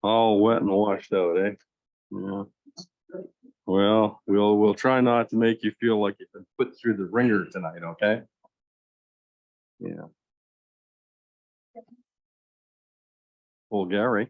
All wet and washed out, eh? Yeah. Well, we'll try not to make you feel like you've been put through the ringer tonight, okay? Yeah. Well, Gary.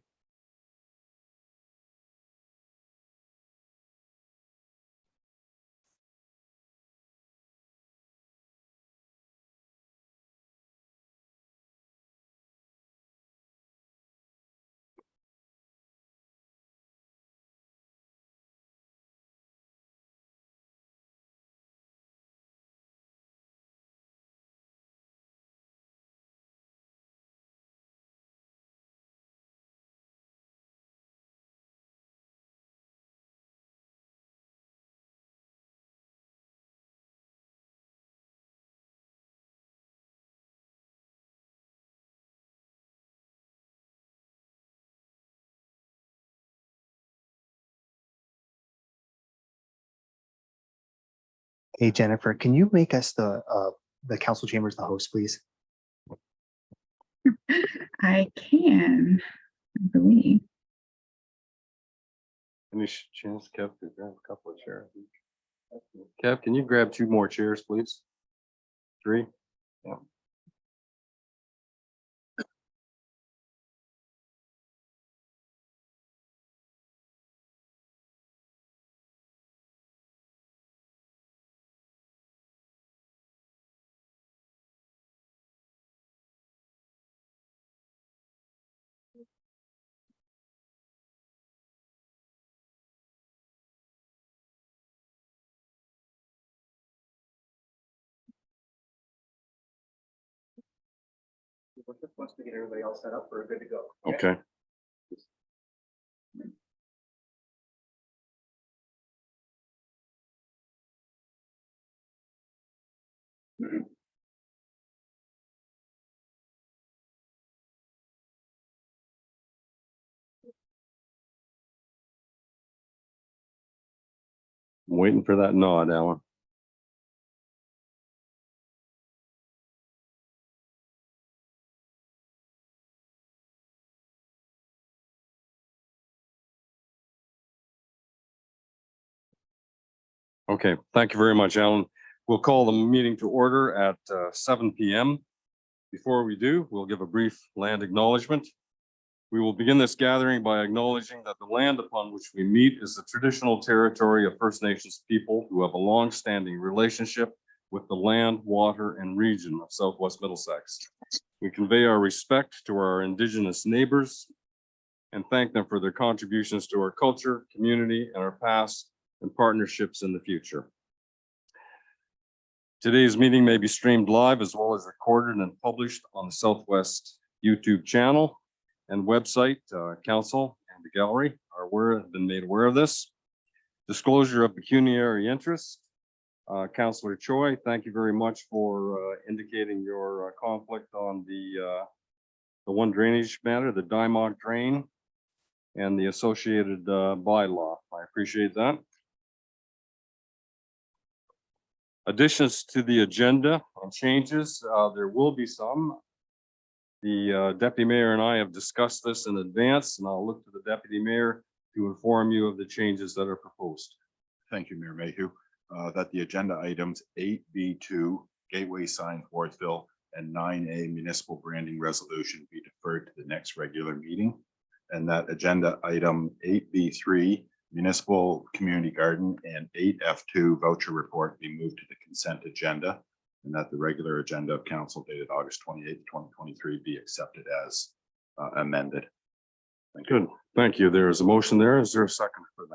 Hey, Jennifer, can you make us the council chambers the host, please? I can, I believe. Any chance Kev to grab a couple of chairs? Kev, can you grab 2 more chairs, please? 3? Yeah. Once we get everybody all set up, we're good to go. Okay. I'm waiting for that nod, Alan. Okay, thank you very much, Alan. We'll call the meeting to order at 7 p.m. Before we do, we'll give a brief land acknowledgement. We will begin this gathering by acknowledging that the land upon which we meet is the traditional territory of First Nations people who have a long-standing relationship with the land, water, and region of Southwest Middlesex. We convey our respect to our Indigenous neighbors and thank them for their contributions to our culture, community, and our past and partnerships in the future. Today's meeting may be streamed live as well as recorded and published on the Southwest YouTube channel and website. Council and the gallery have been made aware of this. Disclosure of pecuniary interest. Councillor Choi, thank you very much for indicating your conflict on the one drainage matter, the Dimog drain, and the associated bylaw. I appreciate that. Additions to the agenda and changes, there will be some. The deputy mayor and I have discussed this in advance, and I'll look to the deputy mayor to inform you of the changes that are proposed. Thank you, Mayor Mayhew. That the agenda items 8B2, Gateway Sign Forthville, and 9A Municipal Branding Resolution be deferred to the next regular meeting. And that agenda item 8B3, Municipal Community Garden, and 8F2 Voucher Report be moved to the consent agenda, and that the regular agenda of council dated August 28th, 2023 be accepted as amended. Good, thank you. There is a motion there. Is there a second for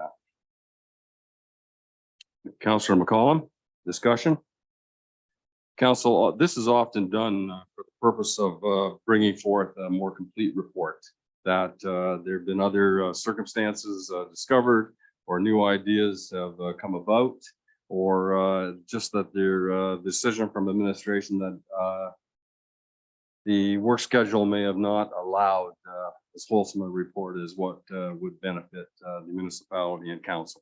that? Councillor McCollum, discussion? Council, this is often done for the purpose of bringing forth a more complete report that there have been other circumstances discovered or new ideas have come about, or just that their decision from administration that the work schedule may have not allowed as wholesome a report as what would benefit the municipality and council.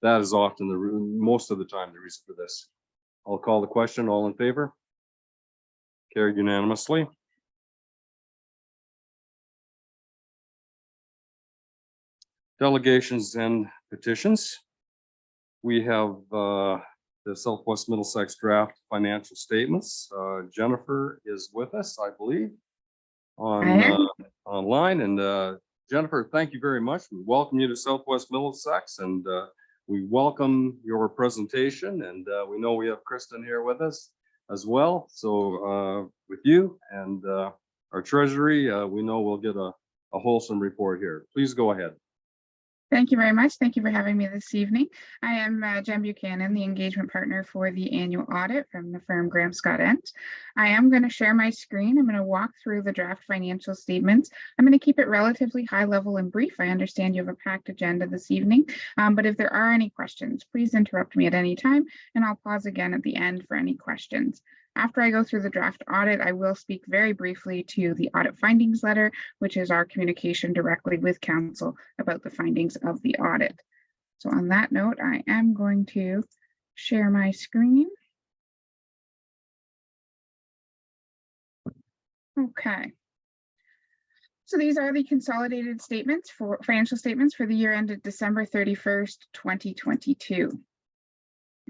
That is often most of the time the reason for this. I'll call the question. All in favor? Carried unanimously. Delegations and petitions. We have the Southwest Middlesex draft financial statements. Jennifer is with us, I believe, on I am. online. And Jennifer, thank you very much. We welcome you to Southwest Middlesex, and we welcome your presentation. And we know we have Kristen here with us as well. So with you and our treasury, we know we'll get a wholesome report here. Please go ahead. Thank you very much. Thank you for having me this evening. I am Jen Buchanan, the engagement partner for the annual audit from the firm Graham Scott Ent. I am going to share my screen. I'm going to walk through the draft financial statements. I'm going to keep it relatively high level and brief. I understand you have a packed agenda this evening, but if there are any questions, please interrupt me at any time, and I'll pause again at the end for any questions. After I go through the draft audit, I will speak very briefly to the audit findings letter, which is our communication directly with council about the findings of the audit. So on that note, I am going to share my screen. Okay. So these are the consolidated statements for financial statements for the year ended December 31st, 2022.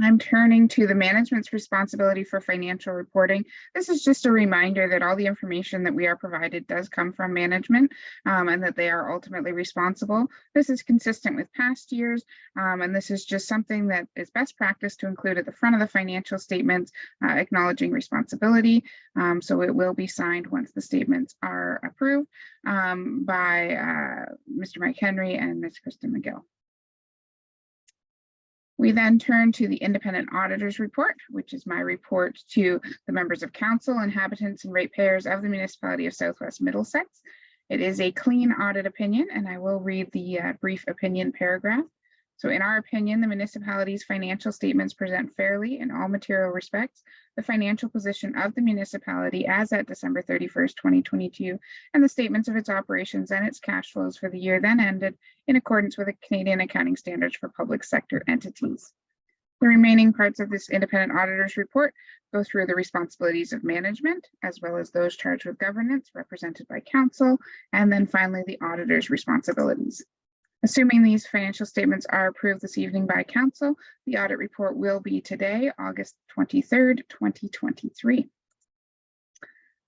I'm turning to the management's responsibility for financial reporting. This is just a reminder that all the information that we are provided does come from management, and that they are ultimately responsible. This is consistent with past years, and this is just something that is best practice to include at the front of the financial statements, acknowledging responsibility. So it will be signed once the statements are approved by Mr. Mike Henry and Ms. Kristen McGill. We then turn to the independent auditor's report, which is my report to the members of council, inhabitants, and ratepayers of the municipality of Southwest Middlesex. It is a clean audit opinion, and I will read the brief opinion paragraph. So in our opinion, the municipality's financial statements present fairly in all material respects the financial position of the municipality as at December 31st, 2022, and the statements of its operations and its cash flows for the year then ended in accordance with the Canadian accounting standards for public sector entities. The remaining parts of this independent auditor's report go through the responsibilities of management, as well as those charged with governance represented by council, and then finally the auditor's responsibilities. Assuming these financial statements are approved this evening by council, the audit report will be today, August 23rd, 2023.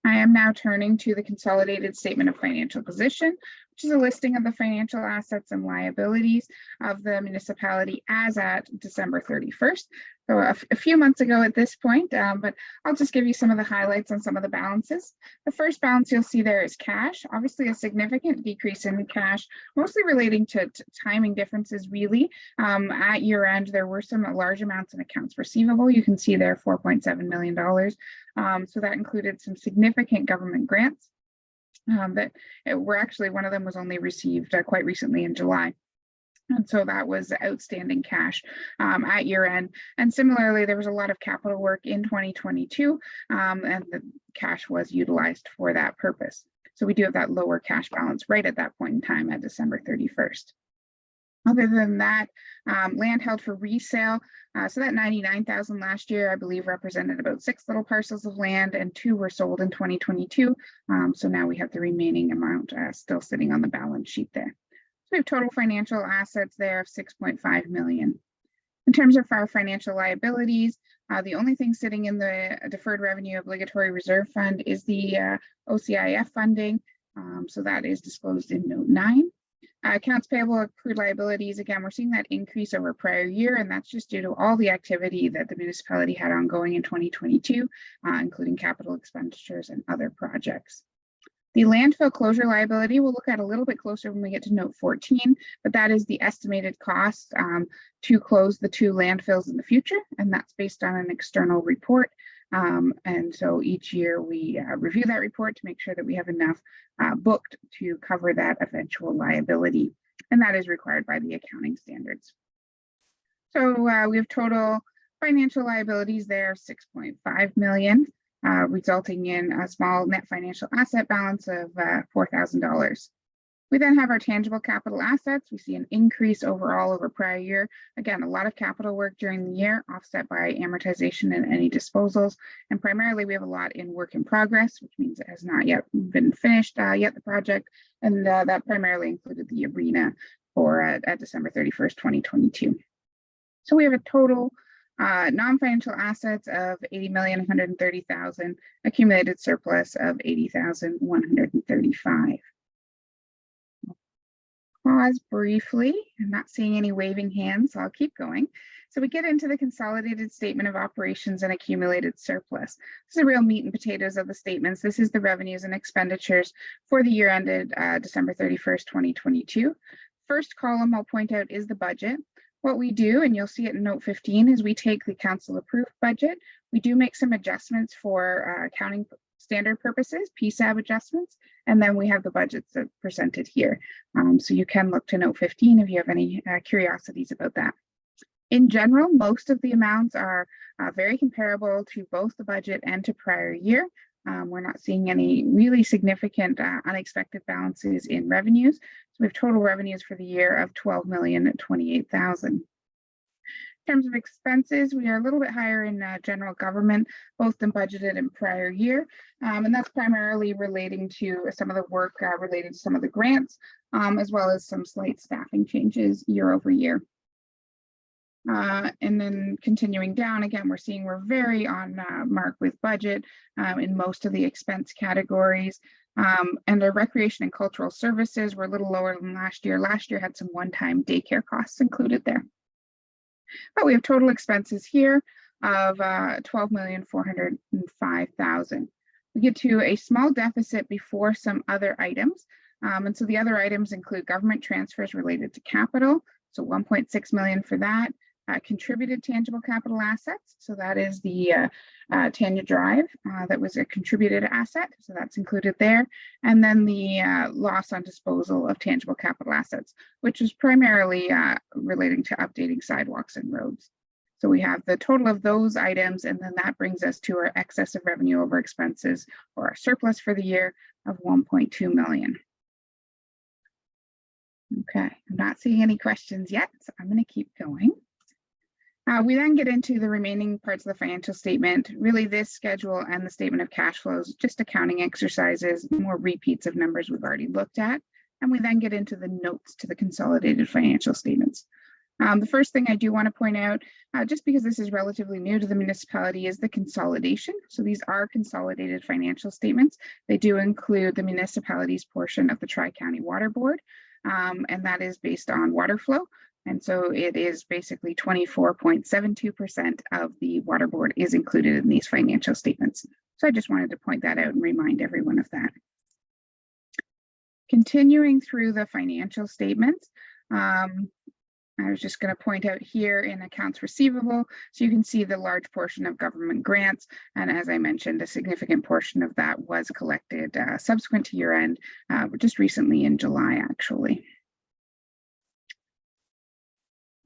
I am now turning to the consolidated statement of financial position, which is a listing of the financial assets and liabilities of the municipality as at December 31st. So a few months ago at this point, but I'll just give you some of the highlights on some of the balances. The first balance you'll see there is cash, obviously a significant decrease in cash, mostly relating to timing differences really. At year end, there were some large amounts in accounts receivable. You can see there $4.7 million. So that included some significant government grants that were actually, one of them was only received quite recently in July. And so that was outstanding cash at year end. And similarly, there was a lot of capital work in 2022, and the cash was utilized for that purpose. So we do have that lower cash balance right at that point in time at December 31st. Other than that, land held for resale. So that 99,000 last year, I believe, represented about 6 little parcels of land, and 2 were sold in 2022. So now we have the remaining amount still sitting on the balance sheet there. So we have total financial assets there of 6.5 million. In terms of our financial liabilities, the only thing sitting in the deferred revenue obligatory reserve fund is the OCIF funding. So that is disclosed in note 9. Accounts payable, accrued liabilities, again, we're seeing that increase over prior year, and that's just due to all the activity that the municipality had ongoing in 2022, including capital expenditures and other projects. The landfill closure liability we'll look at a little bit closer when we get to note 14, but that is the estimated cost to close the 2 landfills in the future, and that's based on an external report. And so each year we review that report to make sure that we have enough booked to cover that eventual liability, and that is required by the accounting standards. So we have total financial liabilities there of 6.5 million. Resulting in a small net financial asset balance of $4,000. We then have our tangible capital assets. We see an increase overall over prior year. Again, a lot of capital work during the year, offset by amortization and any disposals. And primarily, we have a lot in work in progress, which means it has not yet been finished yet, the project. And that primarily included the arena for at December 31st, 2022. So we have a total non-financial assets of 80,130,000, accumulated surplus of 80,135. Pause briefly. I'm not seeing any waving hands, so I'll keep going. So we get into the consolidated statement of operations and accumulated surplus. This is the real meat and potatoes of the statements. This is the revenues and expenditures for the year ended December 31st, 2022. First column I'll point out is the budget. What we do, and you'll see it in note 15, is we take the council approved budget. We do make some adjustments for accounting standard purposes, PSAB adjustments, and then we have the budgets that presented here. So you can look to note 15 if you have any curiosities about that. In general, most of the amounts are very comparable to both the budget and to prior year. We're not seeing any really significant unexpected balances in revenues. So we have total revenues for the year of 12,028,000. In terms of expenses, we are a little bit higher in general government, both than budgeted and prior year. And that's primarily relating to some of the work related to some of the grants, as well as some slight staffing changes year over year. And then continuing down, again, we're very on mark with budget in most of the expense categories. And our recreation and cultural services were a little lower than last year. Last year had some one-time daycare costs included there. But we have total expenses here of 12,405,000. We get to a small deficit before some other items. And so the other items include government transfers related to capital. So 1.6 million for that. Contributed tangible capital assets. So that is the Tanya Drive that was a contributed asset. So that's included there. And then the loss on disposal of tangible capital assets, which is primarily relating to updating sidewalks and roads. So we have the total of those items, and then that brings us to our excess of revenue over expenses, or our surplus for the year, of 1.2 million. Okay, I'm not seeing any questions yet, so I'm going to keep going. We then get into the remaining parts of the financial statement. Really, this schedule and the statement of cash flows, just accounting exercises, more repeats of numbers we've already looked at. And we then get into the notes to the consolidated financial statements. The first thing I do want to point out, just because this is relatively new to the municipality, is the consolidation. So these are consolidated financial statements. They do include the municipality's portion of the Tri-County Water Board, and that is based on water flow. And so it is basically 24.72% of the water board is included in these financial statements. So I just wanted to point that out and remind everyone of that. Continuing through the financial statements, I was just going to point out here in accounts receivable, so you can see the large portion of government grants. And as I mentioned, a significant portion of that was collected subsequent to year end, just recently in July, actually.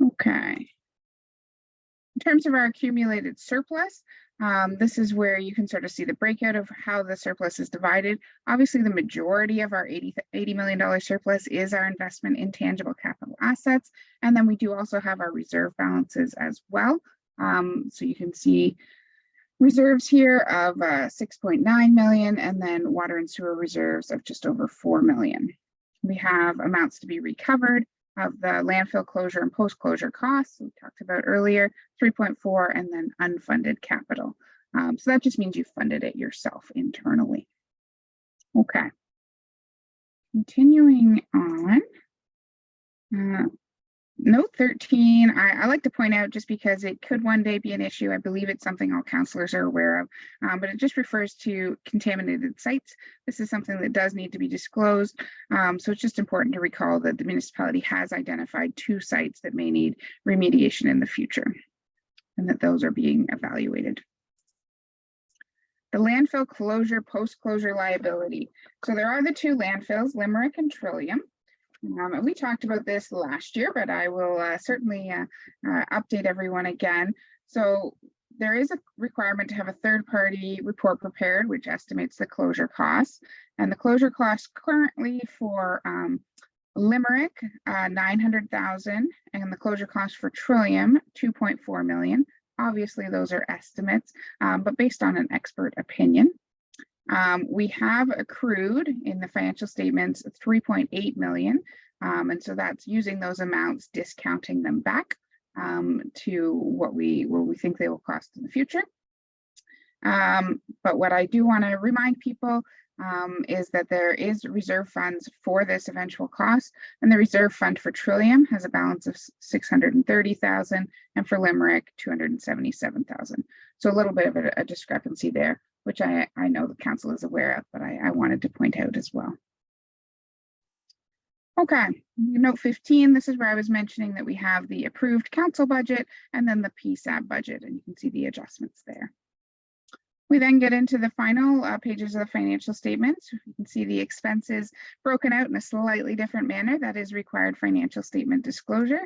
Okay. In terms of our accumulated surplus, this is where you can sort of see the breakout of how the surplus is divided. Obviously, the majority of our $80 million surplus is our investment in tangible capital assets. And then we do also have our reserve balances as well. So you can see reserves here of 6.9 million, and then water and sewer reserves of just over 4 million. We have amounts to be recovered of the landfill closure and post-closure costs we talked about earlier, 3.4, and then unfunded capital. So that just means you funded it yourself internally. Okay. Continuing on. Note 13, I like to point out just because it could one day be an issue. I believe it's something all councillors are aware of, but it just refers to contaminated sites. This is something that does need to be disclosed. So it's just important to recall that the municipality has identified 2 sites that may need remediation in the future, and that those are being evaluated. The landfill closure, post-closure liability. So there are the 2 landfills, Limerick and Trillium. We talked about this last year, but I will certainly update everyone again. So there is a requirement to have a third-party report prepared, which estimates the closure costs. And the closure costs currently for Limerick, 900,000, and the closure cost for Trillium, 2.4 million. Obviously, those are estimates, but based on an expert opinion. We have accrued in the financial statements 3.8 million. And so that's using those amounts, discounting them back to what we think they will cost in the future. But what I do want to remind people is that there is reserve funds for this eventual cost, and the reserve fund for Trillium has a balance of 630,000, and for Limerick 277,000. So a little bit of a discrepancy there, which I know the council is aware of, but I wanted to point out as well. Okay, note 15, this is where I was mentioning that we have the approved council budget and then the PSAB budget, and you can see the adjustments there. We then get into the final pages of the financial statements. You can see the expenses broken out in a slightly different manner. That is required financial statement disclosure.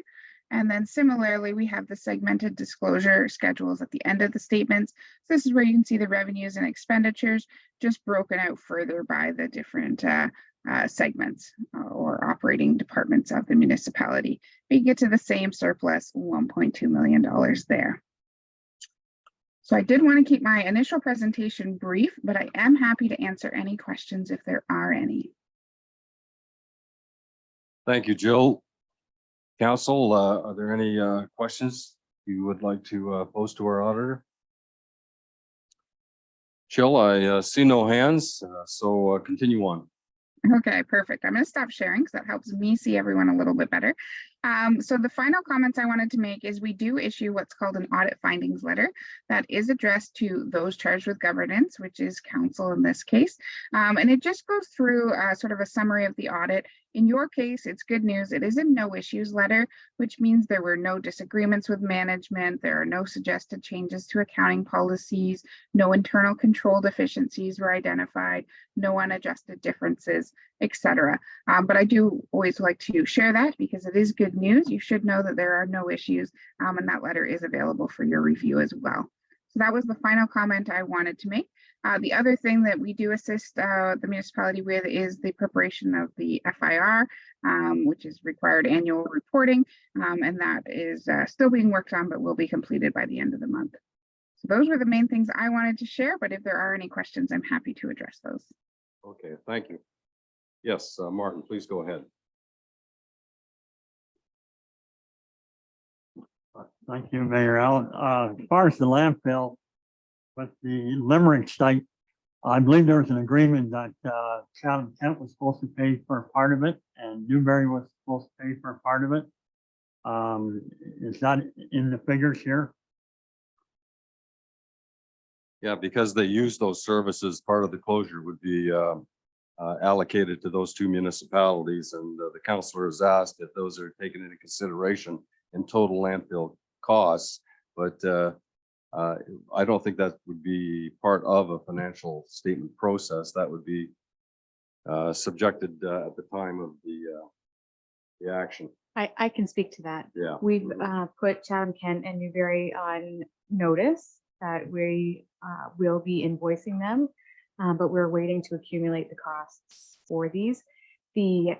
And then similarly, we have the segmented disclosure schedules at the end of the statements. So this is where you can see the revenues and expenditures just broken out further by the different segments or operating departments of the municipality. We get to the same surplus, $1.2 million there. So I did want to keep my initial presentation brief, but I am happy to answer any questions if there are any. Thank you, Jill. Council, are there any questions you would like to pose to our auditor? Jill, I see no hands, so continue on. Okay, perfect. I'm going to stop sharing because that helps me see everyone a little bit better. So the final comments I wanted to make is we do issue what's called an audit findings letter that is addressed to those charged with governance, which is council in this case. And it just goes through sort of a summary of the audit. In your case, it's good news. It is a no issues letter, which means there were no disagreements with management. There are no suggested changes to accounting policies. No internal control deficiencies were identified. No unadjusted differences, etc. But I do always like to share that because it is good news. You should know that there are no issues, and that letter is available for your review as well. So that was the final comment I wanted to make. The other thing that we do assist the municipality with is the preparation of the FIR, which is required annual reporting, and that is still being worked on, but will be completed by the end of the month. So those were the main things I wanted to share, but if there are any questions, I'm happy to address those. Okay, thank you. Yes, Martin, please go ahead. Thank you, Mayor Allen. As far as the landfill with the Limerick site, I believe there was an agreement that Chatham Kent was supposed to pay for a part of it and Newbury was supposed to pay for a part of it. Is that in the figures here? Yeah, because they use those services, part of the closure would be allocated to those two municipalities, and the councillor has asked if those are taken into consideration in total landfill costs, but I don't think that would be part of a financial statement process. That would be subjected at the time of the action. I can speak to that. Yeah. We've put Chatham Kent and Newbury on notice that we will be invoicing them, but we're waiting to accumulate the costs for these. The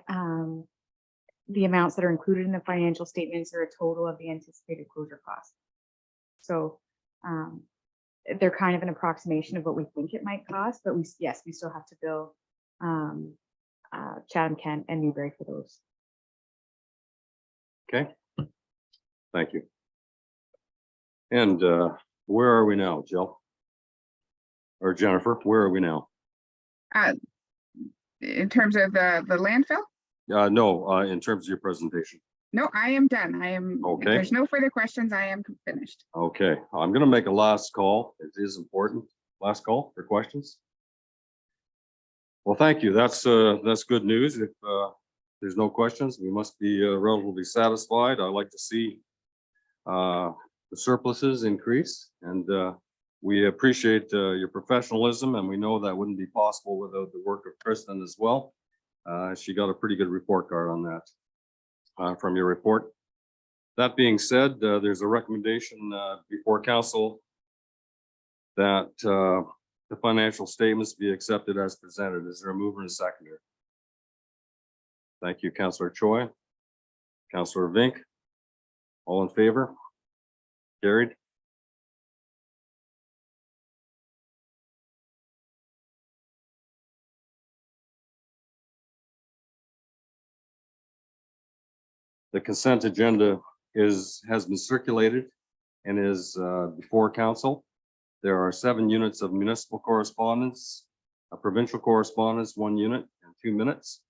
amounts that are included in the financial statements are a total of the anticipated closure costs. So they're kind of an approximation of what we think it might cost, but we still have to bill Chatham Kent and Newbury for those. Okay, thank you. And where are we now, Jill? Or Jennifer, where are we now? In terms of the landfill? No, in terms of your presentation. No, I am done. I am. Okay. If there's no further questions, I am finished. Okay, I'm going to make a last call. It is important. Last call for questions. Well, thank you. That's good news. If there's no questions, we must be relatively satisfied. I like to see the surpluses increase, and we appreciate your professionalism, and we know that wouldn't be possible without the work of Kristen as well. She got a pretty good report card on that from your report. That being said, there's a recommendation before council that the financial statements be accepted as presented. Is there a mover and a seconder? Thank you, Councillor Choi. Councillor Vink. All in favor? Carried. The consent agenda has been circulated and is before council. There are 7 units of municipal correspondence, a provincial correspondence, 1 unit and 2 minutes.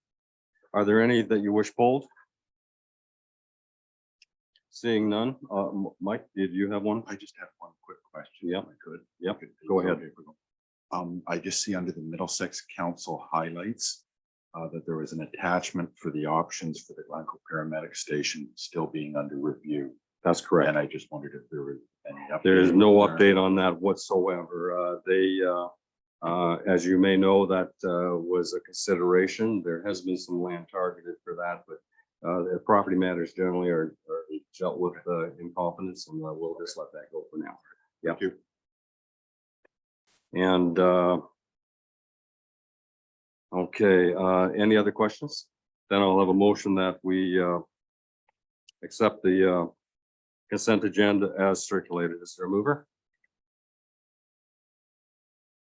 Are there any that you wish pulled? Seeing none. Mike, did you have one? I just have one quick question. Yeah. If I could. Yep, If it's go ahead. okay if we go. I just see under the Middlesex Council highlights that there was an attachment for the options for the Glencoe Paramedic Station still being under review. That's correct. And I just wondered if there was any update. There is no or- update on that whatsoever. As you may know, that was a consideration. There has been some land targeted for that, but the property matters generally are dealt with in confidence, and we'll just let that go for now. Thank you. And okay, any other questions? Then I'll have a motion that we accept the consent agenda as circulated. Is there a mover?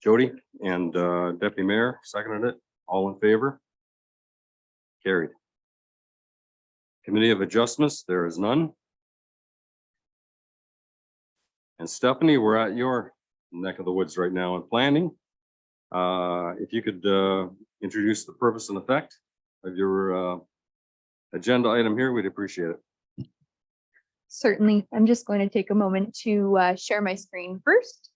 Jody and Deputy Mayor seconded it. All in favor? Carried. Committee of Adjustments, there is none. And Stephanie, we're at your neck of the woods right now in planning. If you could introduce the purpose and effect of your agenda item here, we'd appreciate it. Certainly. I'm just going to take a moment to share my screen first.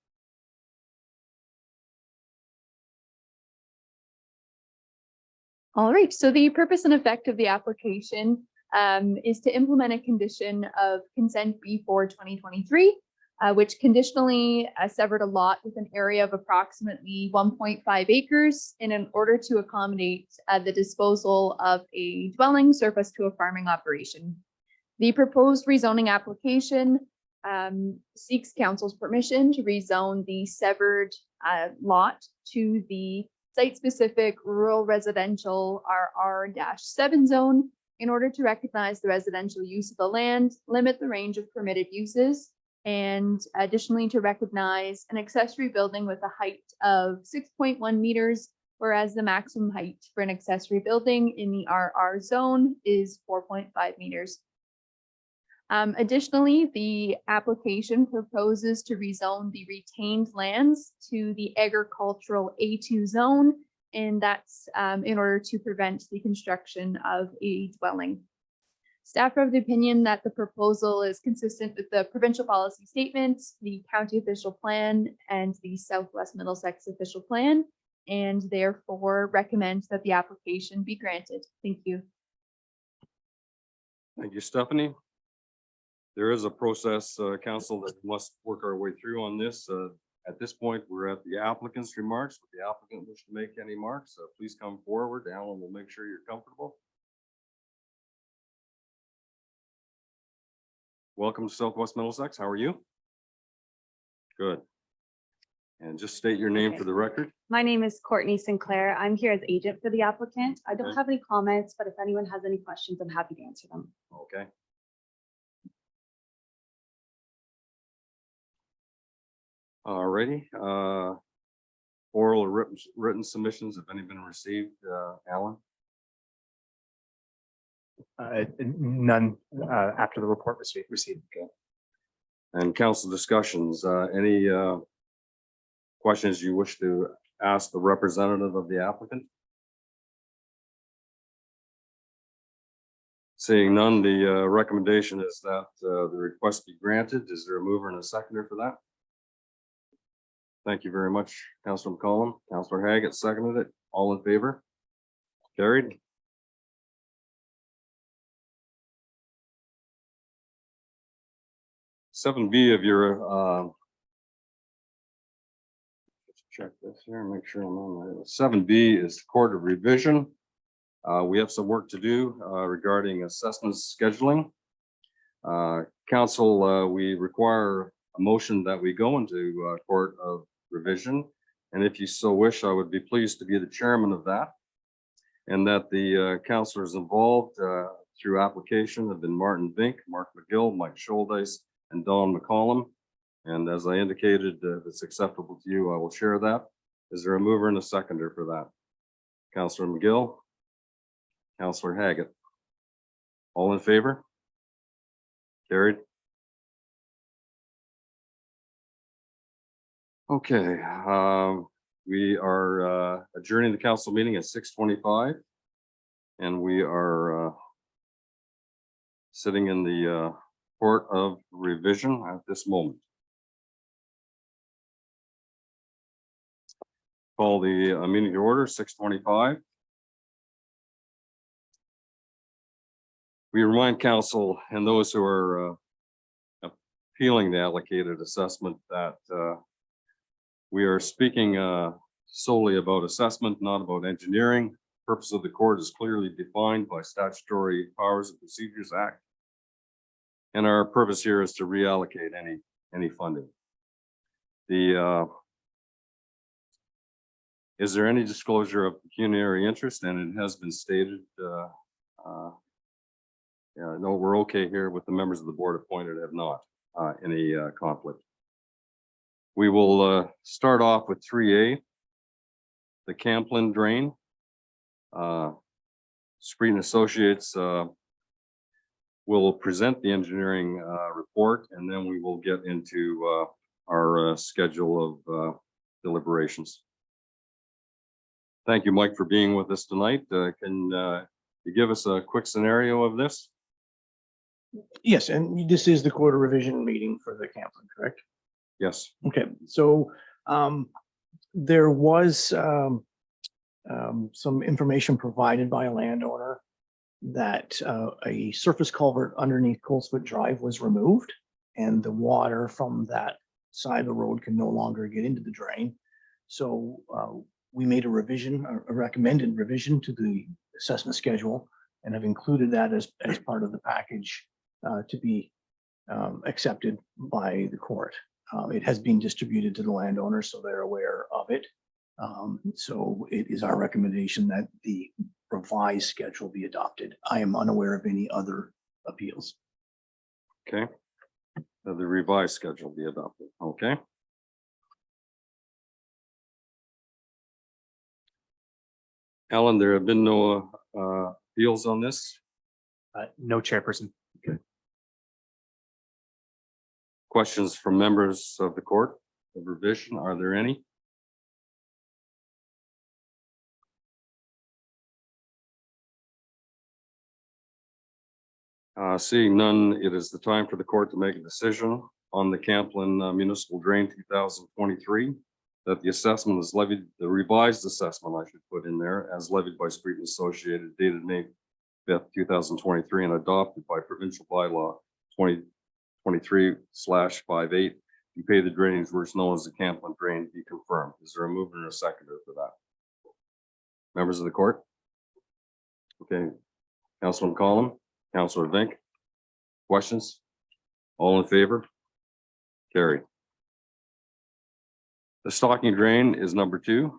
All right, so the purpose and effect of the application is to implement a condition of consent B4 2023, which conditionally severed a lot with an area of approximately 1.5 acres in order to accommodate the disposal of a dwelling surface to a farming operation. The proposed rezoning application seeks council's permission to rezone the severed lot to the site-specific rural residential RR-7 zone in order to recognize the residential use of the land, limit the range of permitted uses, and additionally to recognize an accessory building with a height of 6.1 meters, whereas the maximum height for an accessory building in the RR zone is 4.5 meters. Additionally, the application proposes to rezone the retained lands to the agricultural A2 zone, and that's in order to prevent the construction of a dwelling. Staff are of the opinion that the proposal is consistent with the provincial policy statements, the county official plan, and the Southwest Middlesex official plan, and therefore recommend that the application be granted. Thank you. Thank you, Stephanie. There is a process, council, that we must work our way through on this. At this point, we're at the applicant's remarks. Would the applicant wish to make any marks? Please come forward. Alan will make sure you're comfortable. Welcome to Southwest Middlesex. How are you? Good. And just state your name for the record. My name is Courtney Sinclair. I'm here as agent for the applicant. I don't Okay. have any comments, but if anyone has any questions, I'm happy to answer them. Okay. Alrighty, oral or written submissions, have any been received, Alan? None after the report was received. And council discussions, any questions you wish to ask the representative of the applicant? Seeing none, the recommendation is that the request be granted. Is there a mover and a seconder for that? Thank you very much, Councilor McCollum. Councilor Haggett seconded it. All in favor? Carried. Seven B of your let's check this here and make sure I'm on there. 7B is Court of Revision. We have some work to do regarding assessments scheduling. Council, we require a motion that we go into Court of Revision. And if you so wish, I would be pleased to be the chairman of that. And that the councilors involved through application have been Martin Vink, Mark McGill, Mike Scholdice, and Don McCollum. And as I indicated, if it's acceptable to you, I will share that. Is there a mover and a seconder for that? Councilor McGill, Councilor Haggett. All in favor? Carried. Okay, we are adjourning the council meeting at 6:25. And we are sitting in the court of revision at this moment. Call the meeting to order, 6:25. We remind council and those who are appealing the allocated assessment that we are speaking solely about assessment, not about engineering. Purpose of the court is clearly defined by statutory powers and procedures act. And our purpose here is to reallocate any funding. Is there any disclosure of pecuniary interest? And it has been stated, yeah, no, we're okay here with the members of the board appointed have not any conflict. We will start off with 3A, the Camplin drain. Street and Associates will present the engineering report, and then we will get into our schedule of deliberations. Thank you, Mike, for being with us tonight. Can you give us a quick scenario of this? Yes, and this is the quarter revision meeting for the Camplin, correct? Yes. Okay, so there was some information provided by a landowner that a surface culvert underneath Colesfoot Drive was removed, and the water from that side of the road can no longer get into the drain. So we made a revision, a recommended revision to the assessment schedule, and have included that as part of the package to be accepted by the court. It has been distributed to the landowners, so they're aware of it. So it is our recommendation that the revised schedule be adopted. I am unaware of any other appeals. Okay. The revised schedule be adopted. Okay. Alan, there have been no appeals on this. No, Chairperson. Questions from members of the court of revision? Are there any? Seeing none, it is the time for the court to make a decision on the Camplin Municipal Drain 2023, that the assessment is levied, the revised assessment I should put in there, as levied by Street and Associated, dated May 5th, 2023, and adopted by provincial bylaw 2023/58, you pay the drainage works known as the Camplin drain be confirmed. Is there a mover and a seconder for that? Members of the court? Okay, Councilman Collum, Councilor Vink. Questions? All in favor? Carried. The stocking drain is number 2.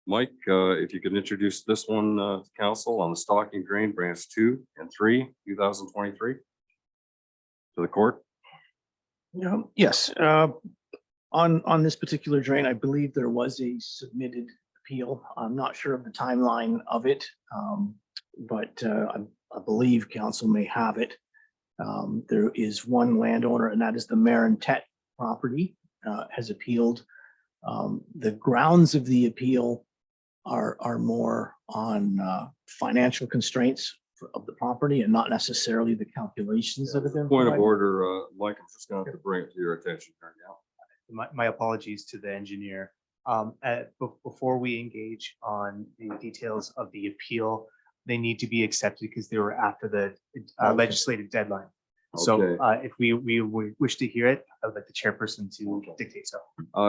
Mike, if you could introduce this one to council on the stocking drain branch 2 and 3, 2023 to the court. Yeah, yes. On this particular drain, I believe there was a submitted appeal. I'm not sure of the timeline of it, but I believe council may have it. There is one landowner, and that is the Marintet property, has appealed. The grounds of the appeal are more on financial constraints of the property and not necessarily the calculations that have been Point of provided. order, Mike, I'm just going to have to bring it to your attention right now. My apologies to the engineer. Before we engage on the details of the appeal, they need to be accepted because they were after the legislative deadline. So if we wish to hear it, I would like the chairperson to dictate so.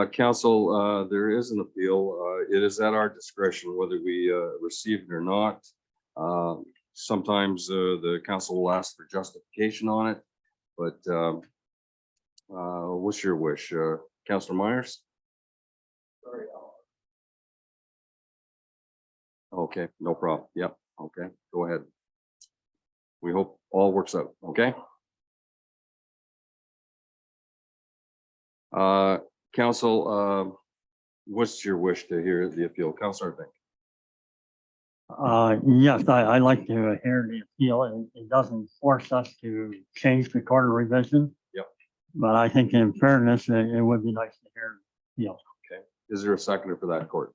Council, there is an appeal. It is at our discretion whether we receive it or not. Sometimes the council will ask for justification on it, but what's your wish, Councilor Myers? Okay, no problem. Yep. Okay, go ahead. We hope all works out. Okay. Council, what's your wish to hear the appeal? Councilor Vink. Yes, I like to hear the appeal. It doesn't force us to change the quarter revision. Yep. But I think in fairness, it would be nice to hear the appeal. Okay, is there a seconder for that, Court?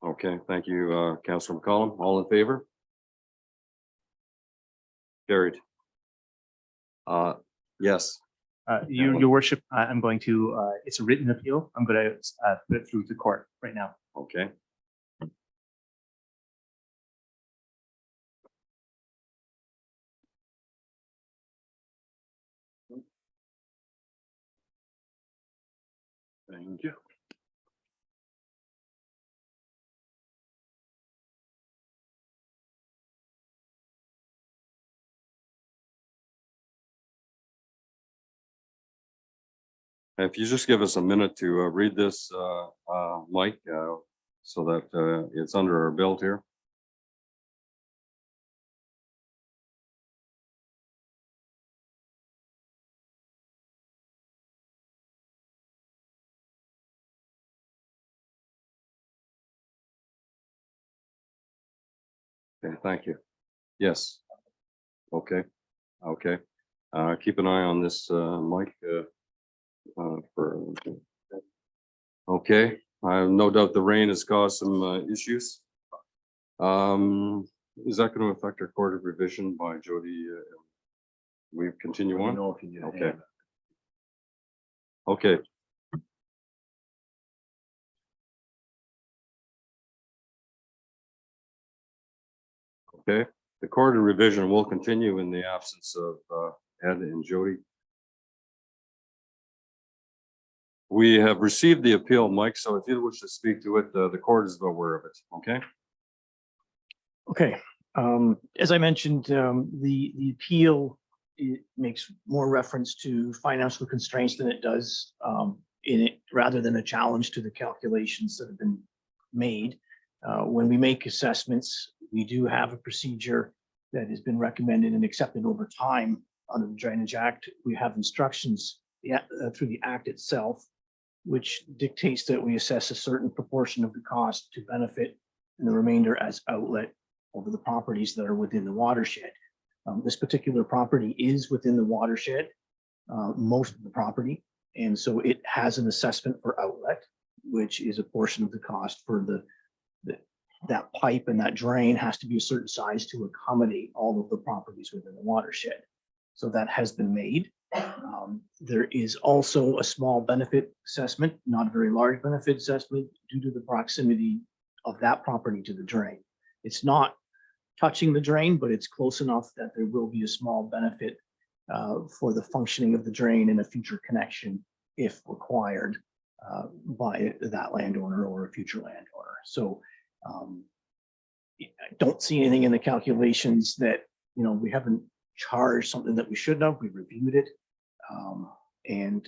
Okay, thank you, Councilor McCollum. All in favor? Carried. Yes, Your worship, I'm going to, it's a written appeal. I'm going to put it through to court right now. okay. Thank you. If you just give us a minute to read this, Mike, so that it's under our belt here. Okay, thank you. Yes. Okay, okay. Keep an eye on this, Mike, for. Okay, I have no doubt the rain has caused some issues. Is that going to affect our court of revision by Jody? We continue Let me on? know if you need a Okay. hand. Okay. Okay, the court of revision will continue in the absence of Ed and Jody. We have received the appeal, Mike, so if you wish to speak to it, the court is aware of it, okay? Okay, as I mentioned, the appeal, it makes more reference to financial constraints than it does in it, rather than a challenge to the calculations that have been made. When we make assessments, we do have a procedure that has been recommended and accepted over time under the Drainage Act. We have instructions through the act itself, which dictates that we assess a certain proportion of the cost to benefit and the remainder as outlet over the properties that are within the watershed. This particular property is within the watershed, most of the property, and so it has an assessment for outlet, which is a portion of the cost for that pipe, and that drain has to be a certain size to accommodate all of the properties within the watershed. So that has been made. There is also a small benefit assessment, not a very large benefit assessment, due to the proximity of that property to the drain. It's not touching the drain, but it's close enough that there will be a small benefit for the functioning of the drain in a future connection if required by that landowner or a future landowner. So I don't see anything in the calculations that, we haven't charged something that we should have. We reviewed it. And,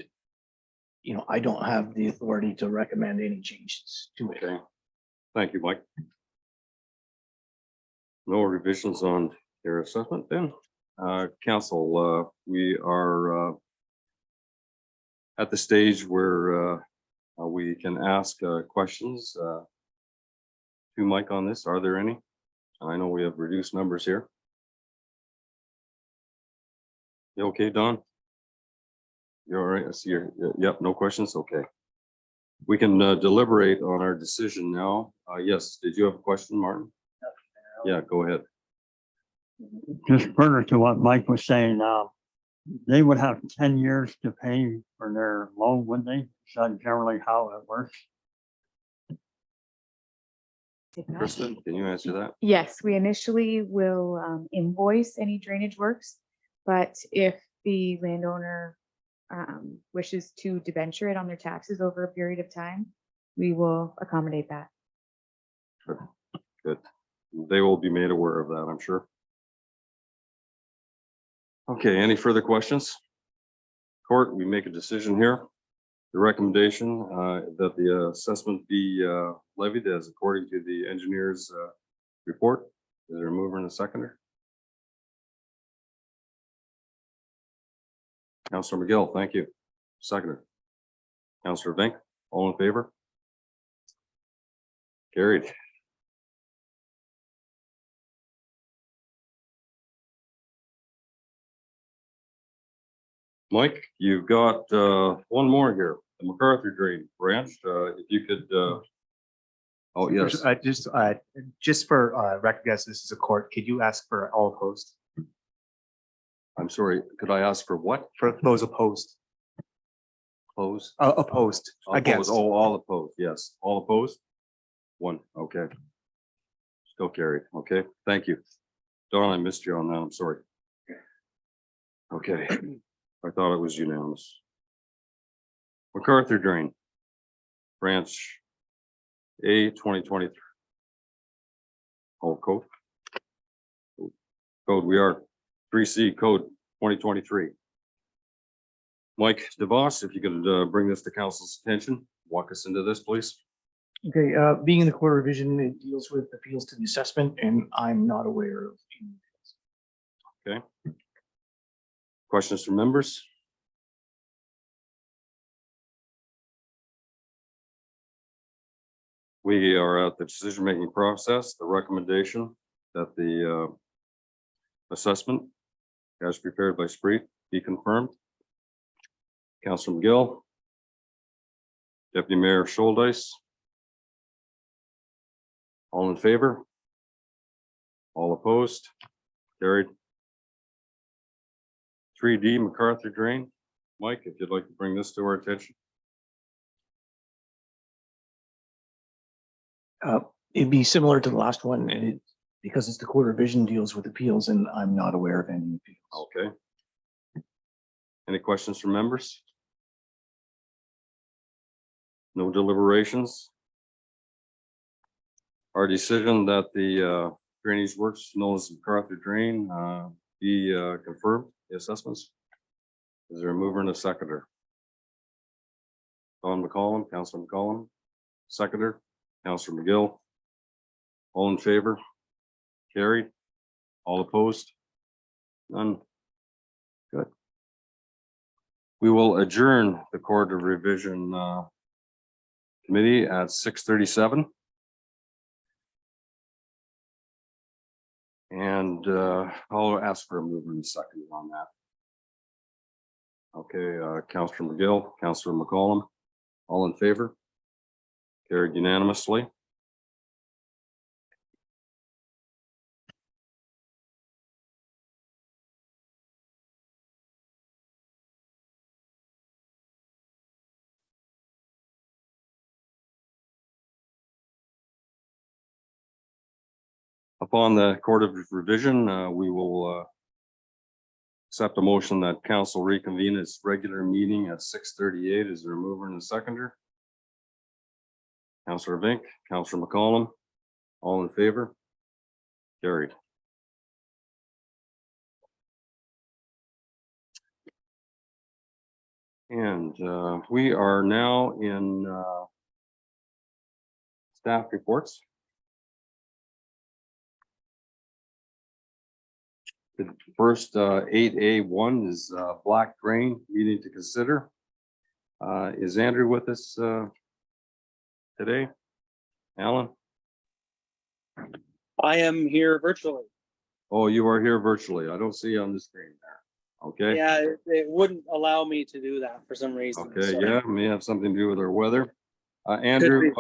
I don't have the authority to recommend any changes to it. Okay, thank you, Mike. No revisions on your assessment then. Council, we are at the stage where we can ask questions to Mike on this. Are there any? I know we have reduced numbers here. You okay, Don? You're all right. I see your, yep, no questions. Okay. We can deliberate on our decision now. Yes, did you have a question, Martin? Yeah, go ahead. Just further to what Mike was saying, they would have 10 years to pay for their loan, wouldn't they? Is that generally how it works? Kristen, can you answer that? Yes, we initially will invoice any drainage works, but if the landowner wishes to debenture it on their taxes over a period of time, we will accommodate that. Good. They will be made aware of that, I'm sure. Okay, any further questions? Court, we make a decision here. The recommendation that the assessment be levied as according to the engineer's report. Is there a mover and a seconder? Councillor McGill, thank you. Seconder. Councillor Vink, all in favor? Carried. Mike, you've got one more here, the MacArthur Drain branch. If you could, oh, yes, Just for record, guys, this is a court. Could you ask for all opposed? I'm sorry, could I ask for what? For those opposed, Close? opposed, against. Oh, all opposed, yes. All opposed? One, okay. Still carried, okay, thank you. Don, I missed you on that, I'm sorry. Okay, I thought it was unanimous. MacArthur Drain, branch A 2023. Oh, code. Code, we are 3C code 2023. Mike DeVos, if you could bring this to council's attention, walk us into this, please. Okay, being in the court revision, it deals with appeals to the assessment, and I'm not aware of any. Okay. Questions from members? We are at the decision-making process, the recommendation that the assessment as prepared by Spreet be confirmed. Councilor McGill, Deputy Mayor Scholdice. All in favor? All opposed? Carried. 3D MacArthur Drain. Mike, if you'd like to bring this to our attention. It'd be similar to the last one, and because it's the court revision deals with appeals, and I'm not aware of any appeals. Okay. Any questions from members? No deliberations? Our decision that the drainage works known as MacArthur Drain be confirmed, the assessments. Is there a mover and a seconder? Don McCollum, Councilor McCollum, seconder, Councilor McGill. All in favor? Carried. All opposed? None. Good. We will adjourn the Court of Revision Committee at 6:37. And I'll ask for a mover and a second on that. Okay, Councilor McGill, Councilor McCollum, all in favor? Carried unanimously. Upon the Court of Revision, we will accept a motion that council reconvene its regular meeting at 6:38. Is there a mover and a seconder? Councilor Vink, Councilor McCollum, all in favor? Carried. And we are now in staff reports. The first 8A1 is Black Drain needing to consider. Is Andrew with us today? Alan? I am here virtually. Oh, you are here virtually. I don't see you on the screen there. Okay. Yeah, it wouldn't allow me to do that for some reason. Okay, so- yeah, may have something to do with our weather. Andrew,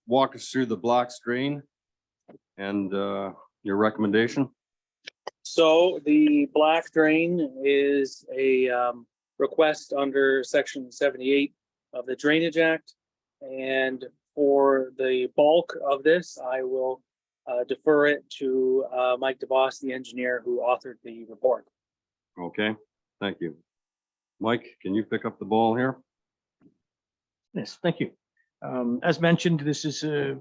walk us through the Black Drain and your recommendation. So the Black Drain is a request under Section 78 of the Drainage Act. And for the bulk of this, I will defer it to Mike DeVos, the engineer who authored the report. Okay, thank you. Mike, can you pick up the ball here? Yes, thank you. As mentioned, this is a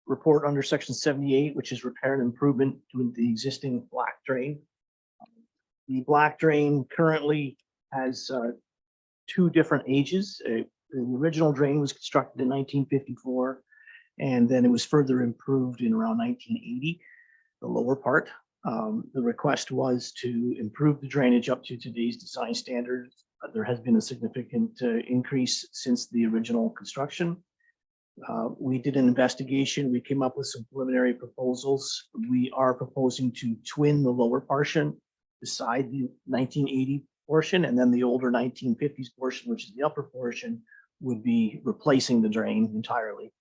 report under Section 78, which is repair and improvement to the existing black drain. The black drain currently has two different ages. The original drain was constructed in 1954, and then it was further improved in around 1980, the lower part. The request was to improve the drainage up to today's design standards. There has been a significant increase since the original construction. We did an investigation. We came up with some preliminary proposals. We are proposing to twin the lower portion beside the 1980 portion, and then the older 1950s portion, which is the upper portion, would be replacing the drain entirely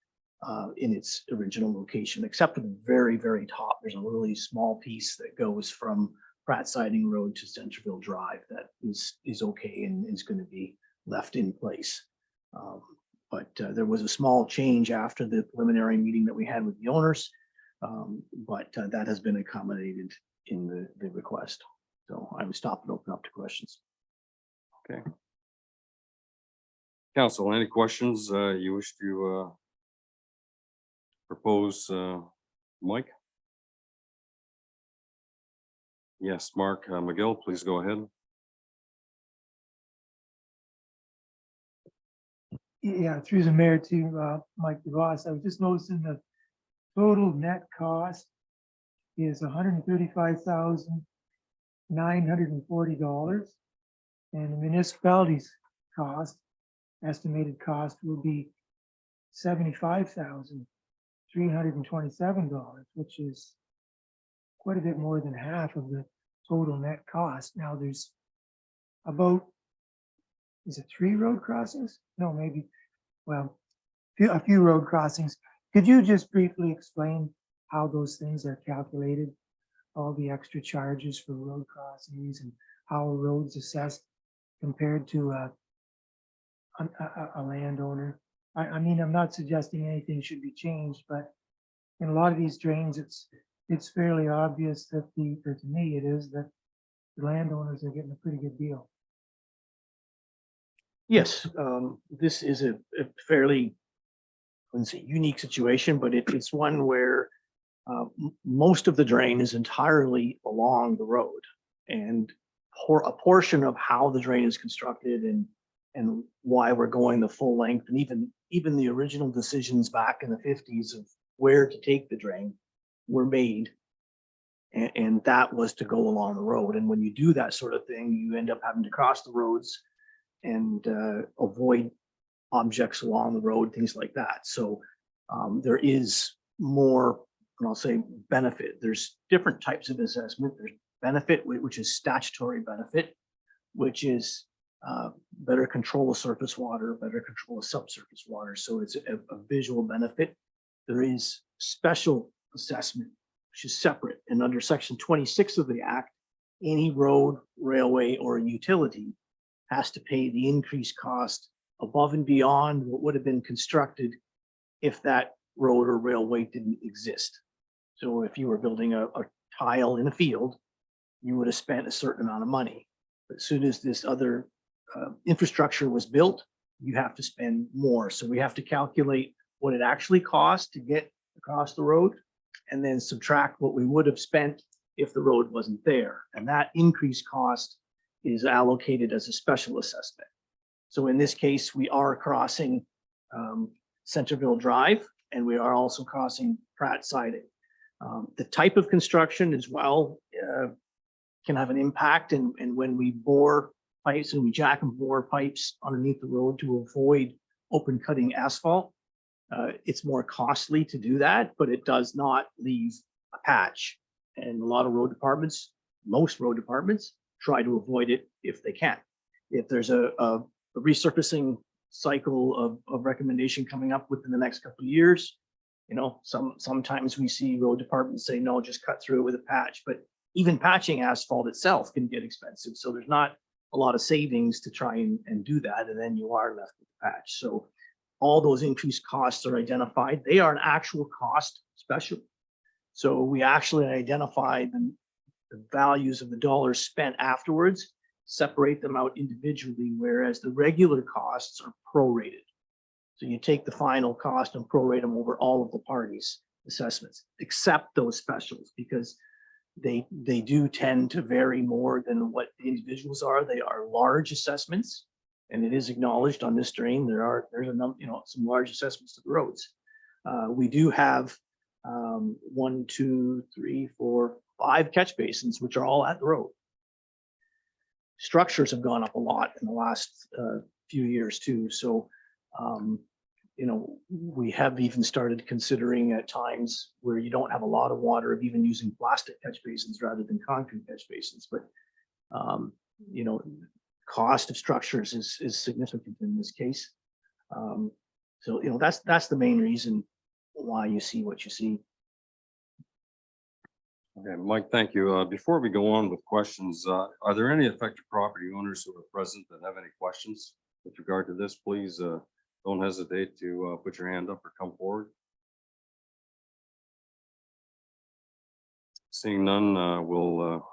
in its original location, except for the very, very top. There's a really small piece that goes from Pratt Siding Road to Centerville Drive that is okay and is going to be left in place. But there was a small change after the preliminary meeting that we had with the owners, but that has been accommodated in the request. So I would stop and open up to questions. Okay. Council, any questions you wish to propose, Mike? Yes, Mark McGill, please go ahead. Yeah, through the mayor to Mike DeVos. I was just noticing the total net cost is $135,940. And the municipality's cost, estimated cost will be $75,327, which is quite a bit more than half of the total net cost. Now there's about, is it 3 road crossings? No, maybe, well, a few road crossings. Could you just briefly explain how those things are calculated? All the extra charges for road crossings and how a road's assessed compared to a landowner. I mean, I'm not suggesting anything should be changed, but in a lot of these drains, it's fairly obvious that or to me it is, that the landowners are getting a pretty good deal. Yes, this is a fairly, I wouldn't say unique situation, but it's one where most of the drain is entirely along the road, and a portion of how the drain is constructed and why we're going the full length, and even the original decisions back in the 50s of where to take the drain were made, and that was to go along the road. And when you do that sort of thing, you end up having to cross the roads and avoid objects along the road, things like that. So there is more, and I'll say benefit. There's different types of assessment. There's benefit, which is statutory benefit, which is better control of surface water, better control of subsurface water. So it's a visual benefit. There is special assessment, which is separate. And under section 26 of the Act, any road, railway, or utility has to pay the increased cost above and beyond what would have been constructed if that road or railway didn't exist. So if you were building a tile in a field, you would have spent a certain amount of money. But as soon as this other infrastructure was built, you have to spend more. So we have to calculate what it actually costs to get across the road, and then subtract what we would have spent if the road wasn't there. And that increased cost is allocated as a special assessment. So in this case, we are crossing Centerville Drive, and we are also crossing Pratt Siding. The type of construction as well can have an impact. And when we bore pipes and we jack and bore pipes underneath the road to avoid open cutting asphalt, it's more costly to do that, but it does not leave a patch. And a lot of road departments, most road departments, try to avoid it if they can. If there's a resurfacing cycle of recommendation coming up within the next couple of years, you know, sometimes we see road departments say, no, just cut through it with a patch. But even patching asphalt itself can get expensive. So there's not a lot of savings to try and do that. And then you are left with the patch. So all those increased costs are identified. They are an actual cost special. So we actually identified the values of the dollars spent afterwards, separate them out individually, whereas the regular costs are prorated. So you take the final cost and prorate them over all of the parties' assessments, except those specials, because they do tend to vary more than what the individuals are. They are large assessments, and it is acknowledged on this drain. There's a number, you know, some large assessments to the roads. We do have 1, 2, 3, 4, 5 catch basins, which are all at the road. Structures have gone up a lot in the last few years too. So you know, we have even started considering at times where you don't have a lot of water of even using plastic catch basins rather than concrete catch basins. But, you know, cost of structures is significant in this case. So, you know, that's the main reason why you see what you see. Okay, Mike, thank you. Before we go on with questions, are there any affected property owners who are present that have any questions with regard to this? Please don't hesitate to put your hand up or come forward. Seeing none, we'll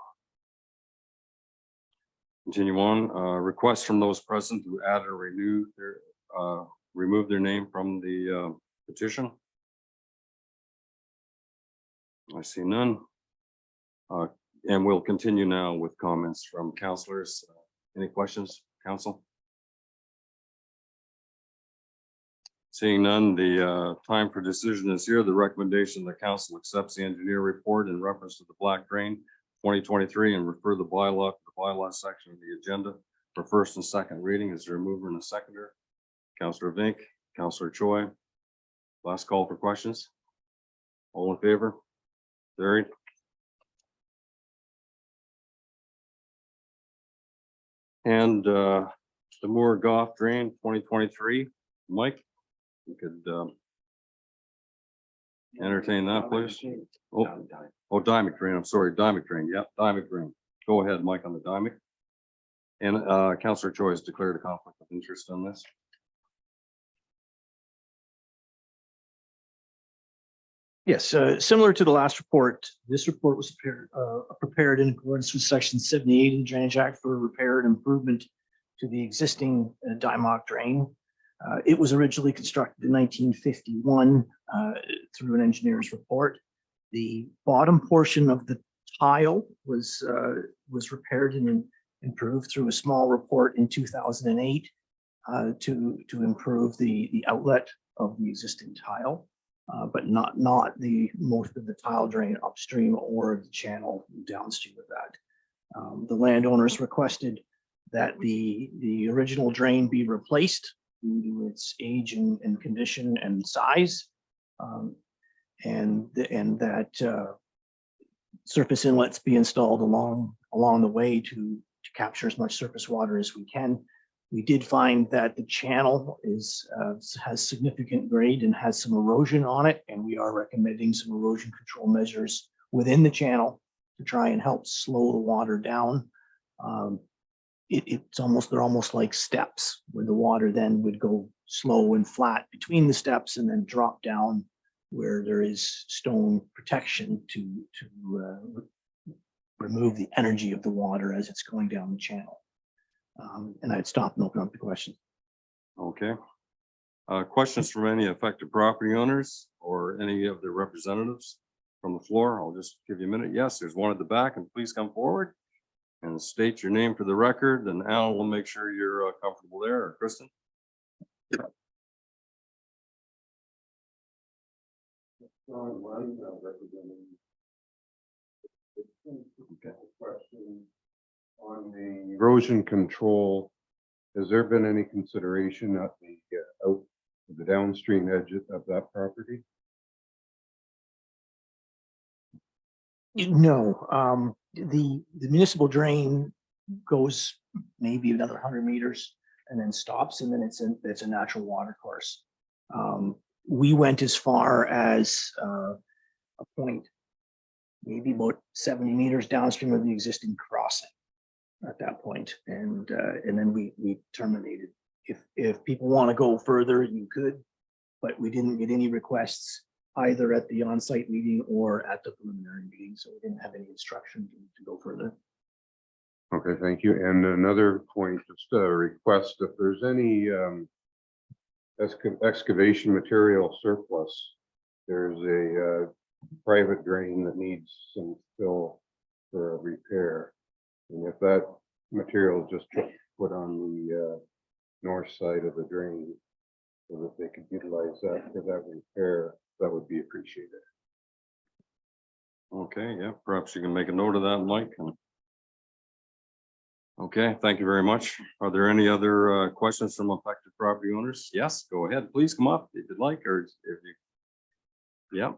continue on. Requests from those present who add or renew their, remove their name from the petition. I see none. And we'll continue now with comments from councilors. Any questions, council? Seeing none, the time for decision is here. The recommendation the council accepts the engineer report in reference to the Black Drain 2023 and refer the bylaw to the bylaw section of the agenda for first and second reading. Is there a mover and a seconder? Councillor Vink, Councillor Choi. Last call for questions. All in favor? Carried. And the Moore Goff Drain 2023, Mike, you could entertain that, please. Oh, Dymic Drain, I'm sorry, Dymic Drain, yep, Dymic Drain. Go ahead, Mike, on the Dymic. And Councillor Choi has declared a conflict of interest on this. Yes, similar to the last report, this report was prepared in accordance with section 78 of the Drainage Act for repair and improvement to the existing Dymock drain. It was originally constructed in 1951 through an engineer's report. The bottom portion of the tile was repaired and improved through a small report in 2008 to improve the outlet of the existing tile. But not the most of the tile drain upstream or the channel downstream of that. The landowners requested that the original drain be replaced due to its age and condition and size, and that surface inlets be installed along the way to capture as much surface water as we can. We did find that the channel has significant grade and has some erosion on it, and we are recommending some erosion control measures within the channel to try and help slow the water down. They're almost like steps where the water then would go slow and flat between the steps and then drop down where there is stone protection to remove the energy of the water as it's going down the channel. And I'd stop and open up the question. Okay. Questions from any affected property owners or any of their representatives from the floor? I'll just give you a minute. Yes, there's one at the back, and please come forward and state your name for the record, and Alan will make sure you're comfortable there, or Kristen. Okay. On the erosion control, has there been any consideration at the out the downstream edge of that property? No, the municipal drain goes maybe another 100 meters and then stops, and then it's a natural water course. We went as far as a point, maybe about 70 meters downstream of the existing crossing at that point, and then we terminated. If people want to go further, you could, but we didn't get any requests either at the on-site meeting or at the preliminary meeting, so we didn't have any instruction to go further. Okay, thank you. And another point, just a request, if there's any excavation material surplus, there's a private drain that needs some fill for a repair. And if that material is just put on the north side of the drain so that they could utilize that for that repair, that would be appreciated. Okay, yeah, perhaps you can make a note of that, Mike. And Okay, thank you very much. Are there any other questions from affected property owners? Yes, go ahead. Please come up if you'd like, or if you. Yeah.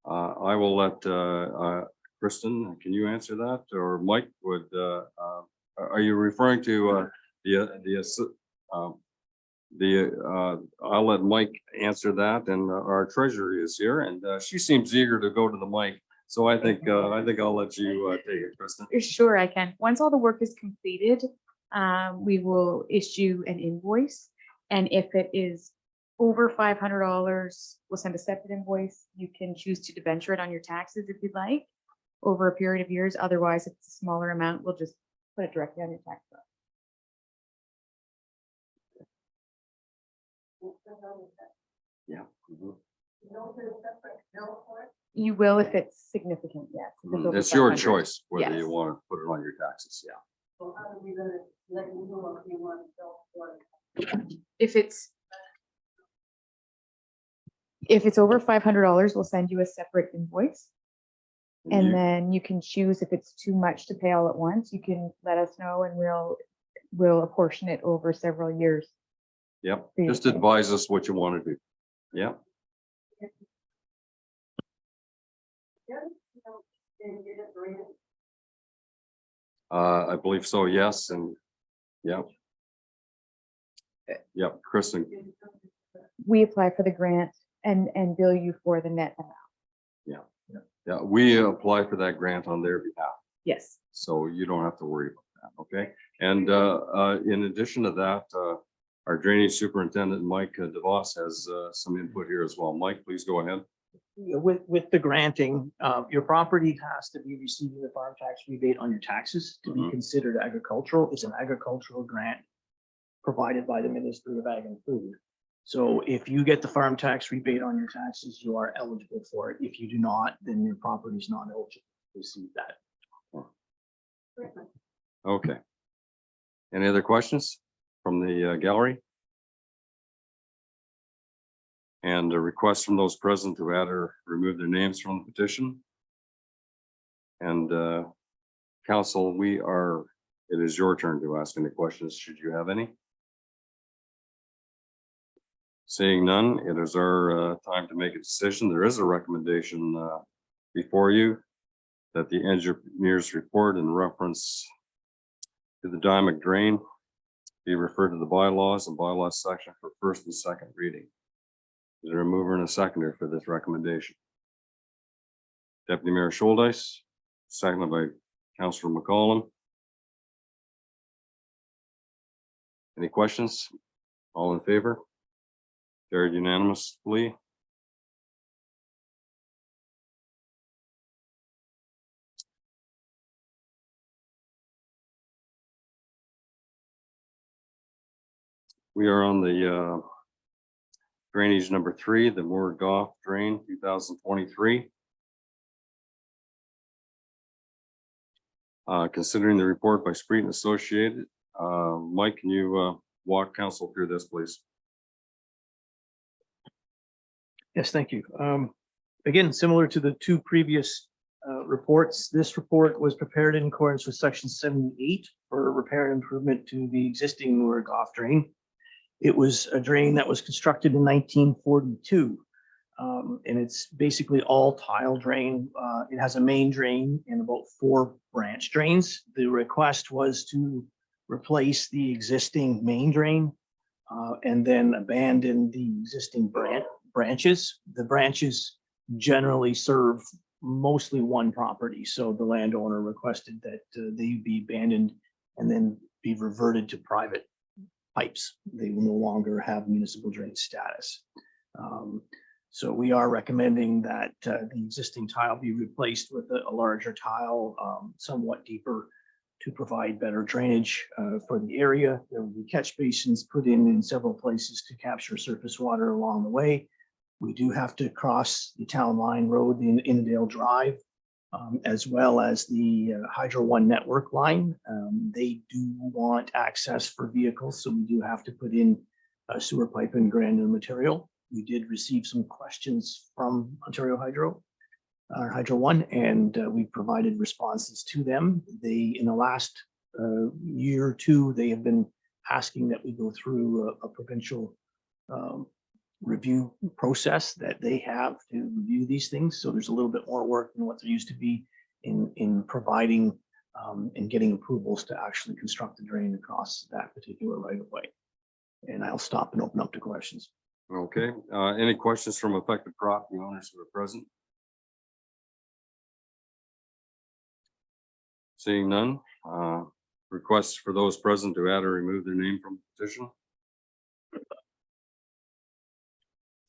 I will let Kristen, can you answer that? Or Mike would, are you referring to I'll let Mike answer that, and our treasurer is here, and she seems eager to go to the mic. So I think I'll let you take it, Kristen. Sure, I can. Once all the work is completed, we will issue an invoice. And if it is over $500, we'll send a separate invoice. You can choose to debenture it on your taxes if you'd like over a period of years. Otherwise, if it's a smaller amount, we'll just put it directly on your tax bill. Yeah. Mhm. You will if it's significant, yes. If it's over It's your 500. choice whether Yes. you want to put it on your taxes. Yeah. If it's over $500, we'll send you a separate invoice. And You- then you can choose if it's too much to pay all at once, you can let us know and we'll apportion it over several years. Yep, for you just to pay. advise us what you want to do. Yeah. I believe so, yes, and yeah. Yep, Kristen, We apply for the grant and bill you for the net amount. yeah, we apply for that grant on their behalf, Yes. so you don't have to worry about that, okay? And in addition to that, our drainage superintendent, Mike DeVos, has some input here as well. Mike, please go ahead. With the granting, your property has to be receiving the farm tax rebate on your taxes to be Mhm. considered agricultural. It's an agricultural grant provided by the Ministry of Ag and Food. So if you get the farm tax rebate on your taxes, you are eligible for it. If you do not, then your property is not eligible to receive that. Okay. Any other questions from the gallery? And a request from those present to add or remove their names from the petition. And council, it is your turn to ask any questions, should you have any. Seeing none, it is our time to make a decision. There is a recommendation before you that the engineer's report in reference to the Diamond drain be referred to the bylaws and bylaws section for first and second reading. Is there a mover and a seconder for this recommendation? Deputy Mayor Schuldice, seconded by Councillor McCollum. Any questions? All in favor? Carried unanimously. We are on the drainage number 3, the Moore Goff drain 2023. Considering the report by Street and Associated, Mike, can you walk council through this, please? Yes, thank you. Again, similar to the two previous reports, this report was prepared in accordance with section 78 for repair and improvement to the existing Moore Goff drain. It was a drain that was constructed in 1942. And it's basically all tile drain. It has a main drain and about 4 branch drains. The request was to replace the existing main drain and then abandon the existing branches. The branches generally serve mostly one property. So the landowner requested that they be abandoned and then be reverted to private pipes. They will no longer have municipal drain status. So we are recommending that the existing tile be replaced with a larger tile, somewhat deeper, to provide better drainage for the area. There will be catch basins put in several places to capture surface water along the way. We do have to cross the town line road in Innedale Drive, as well as the Hydro One network line. They do want access for vehicles, so we do have to put in a sewer pipe and granular material. We did receive some questions from Ontario Hydro our Hydro One, and we provided responses to them. They, in the last year or two, they have been asking that we go through a provincial review process that they have to review these things. So there's a little bit more work than what there used to be in providing and getting approvals to actually construct the drain across that particular right of way. And I'll stop and open up to questions. Okay, any questions from affected property owners who are present? Seeing none, requests for those present to add or remove their name from the petition?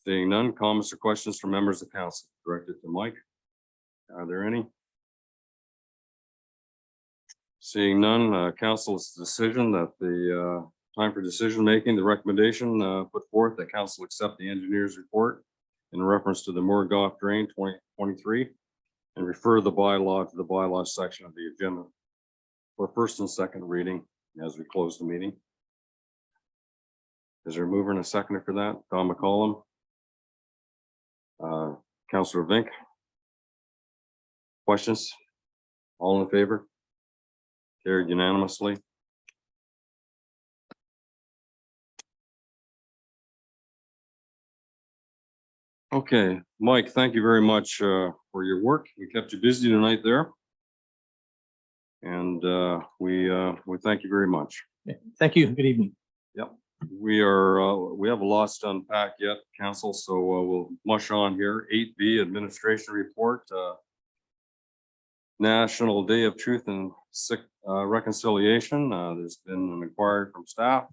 Seeing none, comments or questions from members of council directed to Mike? Are there any? Seeing none, council's decision that the time for decision making, the recommendation put forth that council accept the engineer's report in reference to the Morgoth Drain 2023 and refer the bylaw to the bylaw section of the agenda for first and second reading as we close the meeting. Is there a mover and a seconder for that? Tom McCollum. Councillor Vink. Questions? All in favor? Carried unanimously. Okay, Mike, thank you very much for your work. We kept you busy tonight there. And we thank you very much. Thank you. Good evening. Yep, we have a lot to unpack yet, council, so we'll mush on here. 8B administration report. National Day of Truth and Reconciliation. There's been an inquiry from staff,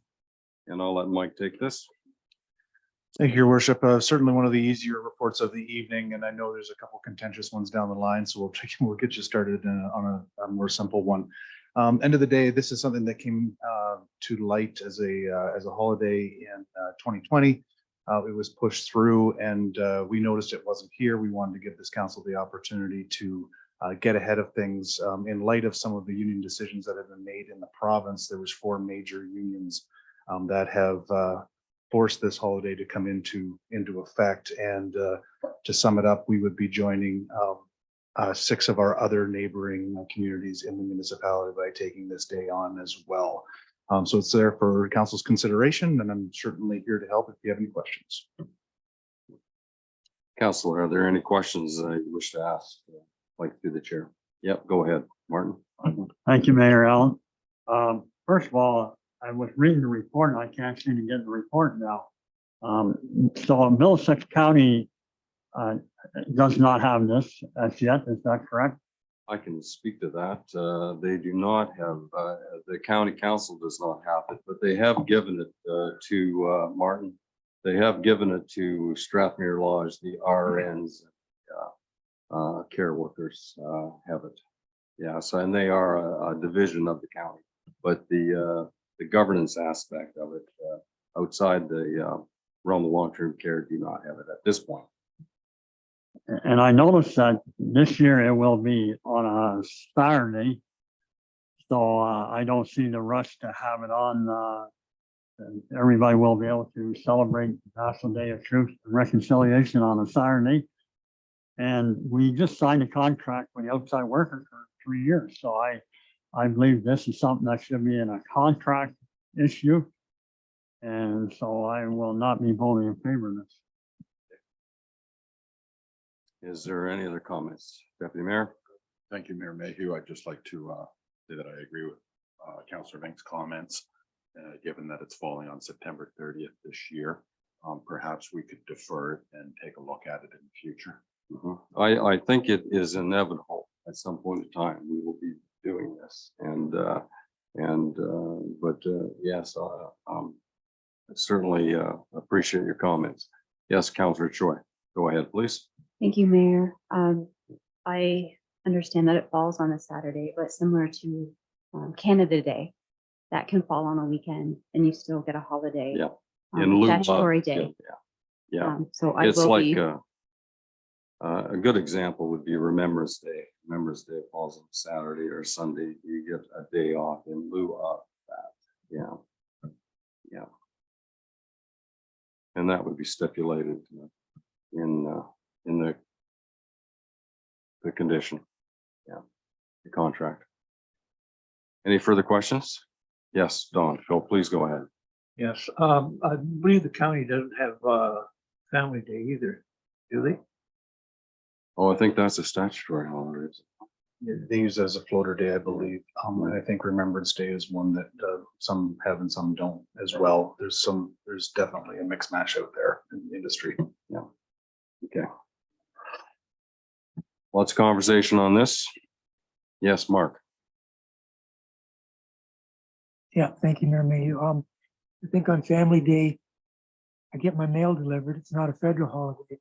and I'll let Mike take this. Thank you, Your Worship. Certainly one of the easier reports of the evening, and I know there's a couple contentious ones down the line, so we'll get you started on a more simple one. End of the day, this is something that came to light as a holiday in 2020. It was pushed through, and we noticed it wasn't here. We wanted to give this council the opportunity to get ahead of things in light of some of the union decisions that have been made in the province. There was 4 major unions that have forced this holiday to come into effect. And to sum it up, we would be joining 6 of our other neighboring communities in the municipality by taking this day on as well. So it's there for council's consideration, and I'm certainly here to help if you have any questions. Councilor, are there any questions you wish to ask? Like through the chair? Yep, go ahead, Martin. Thank you, Mayor Allen. First of all, I was reading the report and I can't seem to get the report now. So Middlesex County does not have this as yet, is that correct? I can speak to that. They do not have, the county council does not have it, but they have given it to Martin. They have given it to Strathmere Lodge, the RNs, care workers have it. Yeah, so and they are a division of the county, but the governance aspect of it outside the realm of long-term care do not have it at this point. And I noticed that this year it will be on a Saturday. So I don't see the rush to have it on. And everybody will be able to celebrate National Day of Truth and Reconciliation on a Saturday. And we just signed a contract with the outside worker for 3 years. So I believe this is something that should be in a contract issue. And so I will not be voting in favor of this. Is there any other comments? Deputy Mayor? Thank you, Mayor Mayhew. I'd just like to say that I agree with Councillor Vink's comments. Given that it's falling on September 30th this year, perhaps we could defer it and take a look at it in the future. I think it is inevitable at some point in time we will be doing this, but yes, I certainly appreciate your comments. Yes, Councillor Choi, go ahead, please. Thank you, Mayor. I understand that it falls on a Saturday, but similar to Canada Day, that can fall on a weekend and you still get a holiday. Yeah. In lieu of, statutory day. Yeah. So I It's will like be. a good example would be Remembrance Day. Remembrance Day falls on Saturday or Sunday. You get a day off in lieu of that. Yeah. Yeah. And that would be stipulated in the the condition. Yeah, the contract. Any further questions? Yes, Don, Phil, please go ahead. Yes, I believe the county doesn't have family day either, do they? Oh, I think that's a statutory holiday. They use it as a floater day, I believe. And I think Remembrance Day is one that some have and some don't as well. There's definitely a mix match out there in the industry. Yeah. Okay. Lots of conversation on this. Yes, Mark. Yeah, thank you, Mayor Mayhew. I think on Family Day, I get my mail delivered. It's not a federal holiday.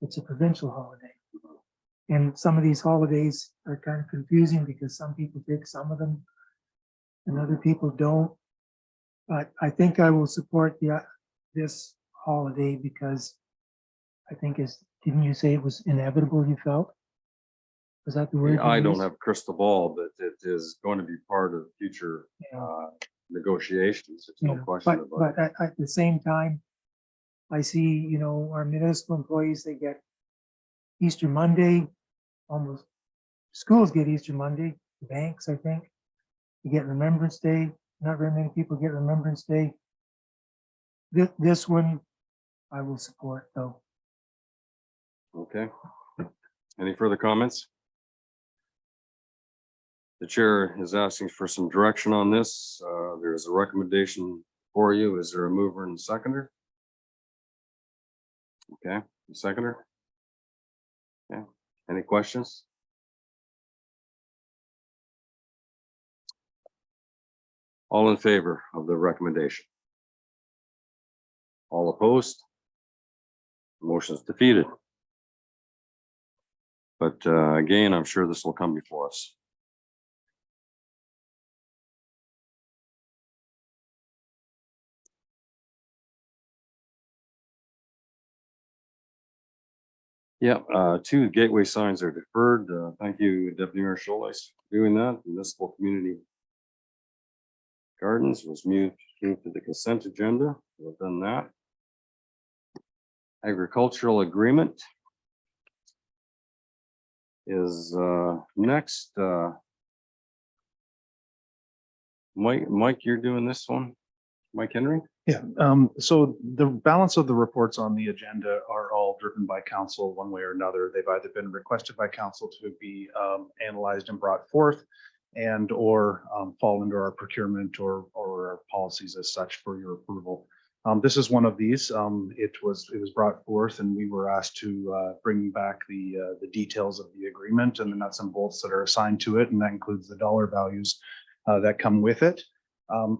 It's a provincial holiday. And some of these holidays are kind of confusing because some people take some of them and other people don't. But I think I will support this holiday because I think didn't you say it was inevitable, you felt? Was that the word? I you don't used? have a crystal ball, but it is going to be part of future Yeah. negotiations. There's no Yeah, question about it. But at the same time, I see, our municipal employees, they get Easter Monday, almost, schools get Easter Monday, banks, I think. You get Remembrance Day, not very many people get Remembrance Day. This one, I will support though. Okay. Any further comments? The chair is asking for some direction on this. There's a recommendation for you. Is there a mover and seconder? Okay, seconder. Okay, any questions? All in favor of the recommendation? All opposed? Motion is defeated. But again, I'm sure this will come before us. Yeah, 2 gateway signs are deferred. Thank you, Deputy Mayor Scholes, for doing that. Municipal Community Gardens was moved to the consent agenda. We've done that. Agricultural agreement is next. Mike, you're doing this one. Mike Henry? Yeah, so the balance of the reports on the agenda are all driven by council one way or another. They've either been requested by council to be analyzed and brought forth and or fall under our procurement or our policies as such for your approval. This is one of these. It was brought forth and we were asked to bring back the details of the agreement and the nuts and bolts that are assigned to it, and that includes the dollar values that come with it.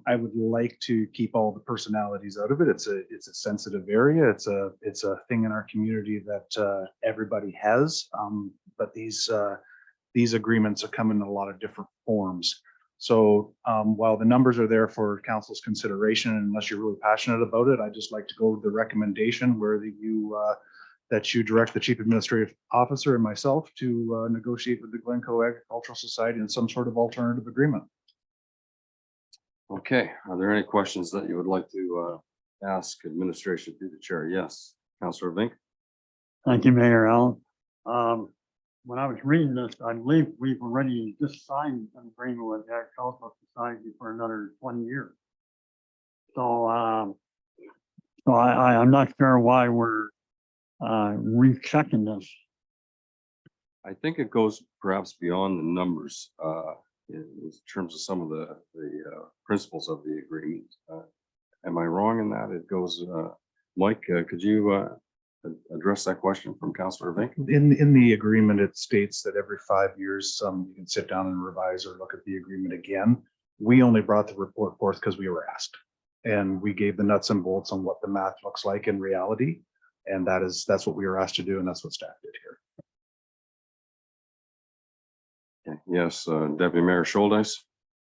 I would like to keep all the personalities out of it. It's a sensitive area. It's a thing in our community that everybody has. But these agreements are coming in a lot of different forms. So while the numbers are there for council's consideration, unless you're really passionate about it, I just like to go with the recommendation where that you direct the chief administrative officer and myself to negotiate with the Glencoe Agricultural Society in some sort of alternative agreement. Okay, are there any questions that you would like to ask administration through the chair? Yes, Councillor Vink. Thank you, Mayor Allen. When I was reading this, I believe we've already just signed an agreement with the Agricultural Society for another 20 years. So, I'm not sure why we're rechecking this. I think it goes perhaps beyond the numbers in terms of some of the principles of the agreement. Am I wrong in that? It goes, Mike, could you address that question from Councillor Vink? In the agreement, it states that every 5 years, you can sit down and revise or look at the agreement again. We only brought the report forth because we were asked, and we gave the nuts and bolts on what the math looks like in reality, and that's what we were asked to do, and that's what staff did here. Okay. Yes, Deputy Mayor Scholes.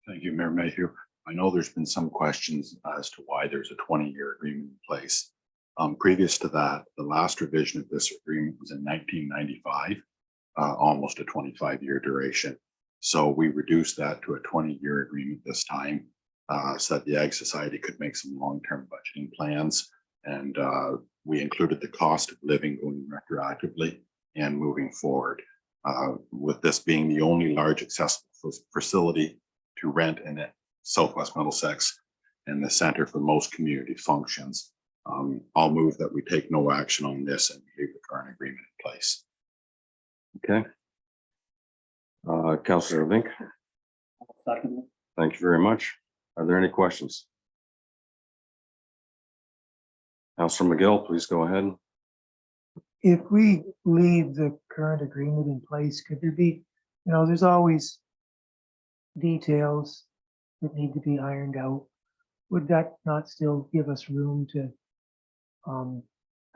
Thank you, Mayor Mayhew. I know there's been some questions as to why there's a 20-year agreement in place. Previous to that, the last revision of this agreement was in 1995, almost a 25-year duration. So we reduced that to a 20-year agreement this time, so that the Ag Society could make some long-term budgeting plans. And we included the cost of living going retroactively and moving forward. with this being the only large accessible facility to rent in it, Southwest Middlesex, and the center for most community functions. I'll move that we take no action on this and leave the current agreement in place. Okay. Councillor Vink. Thank you very much. Are there any questions? Councillor McGill, please go ahead. If we leave the current agreement in place, could there be, there's always details that need to be ironed out. Would that not still give us room to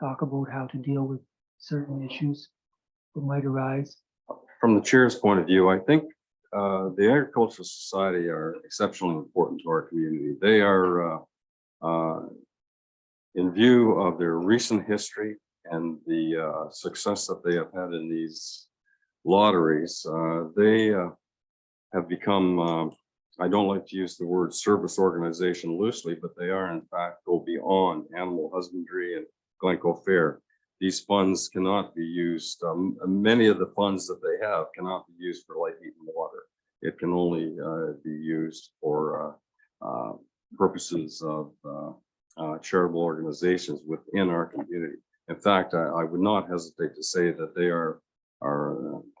talk about how to deal with certain issues that might arise? From the chair's point of view, I think the Agricultural Society are exceptionally important to our community. They are, in view of their recent history and the success that they have had in these lotteries, they have become, I don't like to use the word service organization loosely, but they are in fact go beyond animal husbandry and Glencoe Fair. These funds cannot be used, many of the funds that they have cannot be used for light, heat, and water. It can only be used for purposes of charitable organizations within our community. In fact, I would not hesitate to say that they are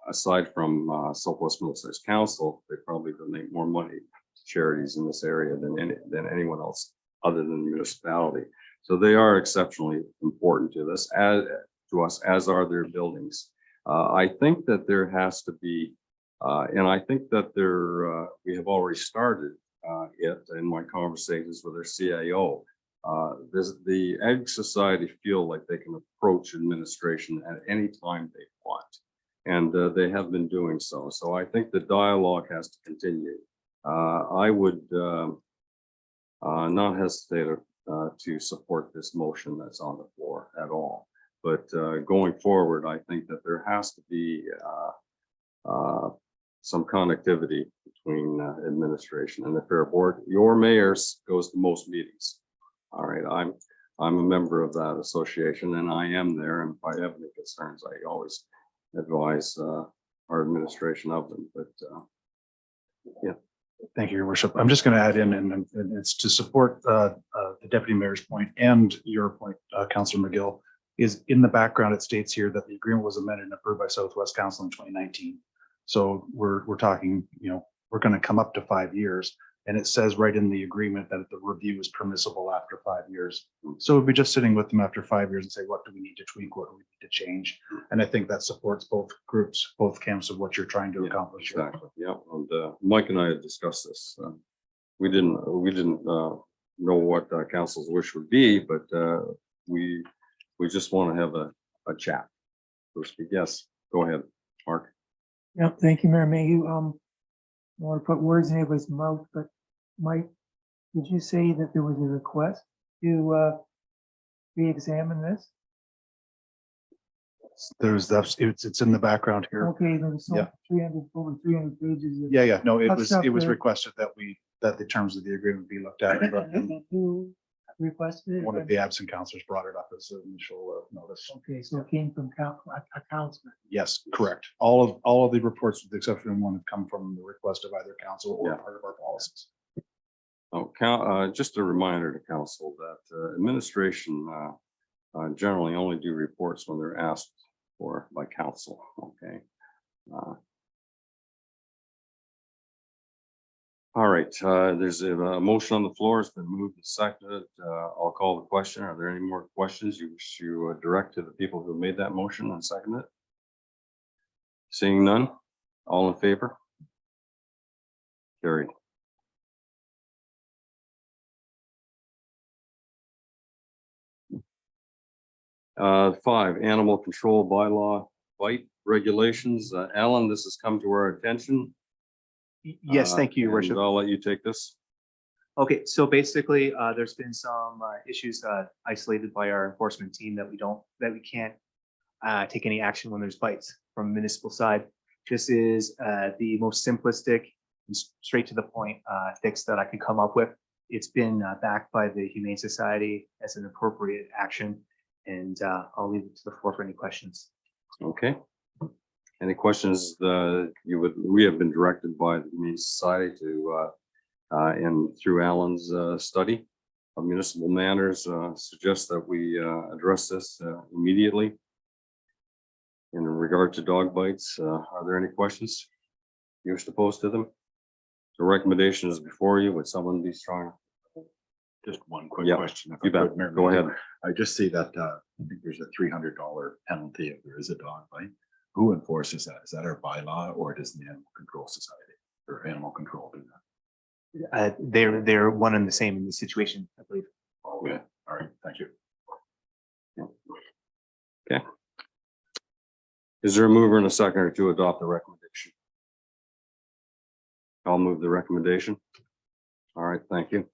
aside from Southwest Middlesex Council, they probably donate more money to charities in this area than anyone else other than the municipality. So they are exceptionally important to us, as are their buildings. I think that there has to be, and I think that we have already started it in my conversations with their CIO. The Ag Society feel like they can approach administration at any time they want, and they have been doing so. So I think the dialogue has to continue. I would not hesitate to support this motion that's on the floor at all. But going forward, I think that there has to be some connectivity between administration and the Fair Board. Your mayor goes to most meetings. All right, I'm a member of that association, and I am there. And if I have any concerns, I always advise our administration of them. But yeah. Thank you, Your Worship. I'm just going to add in, and it's to support the Deputy Mayor's point and your point, Councillor McGill, is in the background, it states here that the agreement was amended and approved by Southwest Council in 2019. So we're talking, we're going to come up to 5 years. And it says right in the agreement that the review is permissible after 5 years. So we'll be just sitting with them after 5 years and say, what do we need to tweak? What do we need to change? And I think that supports both groups, both camps of what you're trying to accomplish. Exactly. Yeah. And Mike and I had discussed this. We didn't know what council's wish would be, but we just want to have a chat. So to speak. Yes, go ahead, Mark. Yeah, thank you, Mayor Mayhew. I want to put words in anybody's mouth, but Mike, did you say that there was a request to re-examine this? It's in the background here. Okay, there was Yeah. 300 over 300 pages. of- Yeah. No, it Of was stuff there. requested that the terms of the agreement be looked at. But Who requested it? one of the absent councillors brought it up as an initial notice. Okay, so it came from a councilman. Yes, correct. All of the reports, with the exception of one, have come from the request of either council or Yeah. part of our policies. Oh, just a reminder to council that administration generally only do reports when they're asked for by council. Okay. All right, there's a motion on the floor. It's been moved and seconded. I'll call the question. Are there any more questions you wish to direct to the people who made that motion and seconded it? Seeing none, all in favor? Carried. Five, animal control bylaw bite regulations. Alan, this has come to our attention. Yes, thank you, Your And Worship. I'll let you take this. Okay, so basically, there's been some issues isolated by our enforcement team that we can't take any action when there's bites from municipal side. This is the most simplistic and straight to the point fix that I could come up with. It's been backed by the Humane Society as an appropriate action, and I'll leave it to the floor for any questions. Okay. Any questions we have been directed by the Humane Society to, and through Alan's study of municipal manners, suggest that we address this immediately. In regard to dog bites, are there any questions you wish to pose to them? The recommendation is before you. Would someone be strong? Just one quick Yeah, question. if you I bet. could, Mayor Go Mayhew. ahead. I just see that I think there's a $300 penalty if there is a dog bite. Who enforces that? Is that our bylaw or does the Animal Control Society or Animal Control do that? They're one and the same in this situation, I believe. Okay, all right, thank you. Okay. Is there a mover and a seconder to adopt the recommendation? I'll move the recommendation. All right, thank you.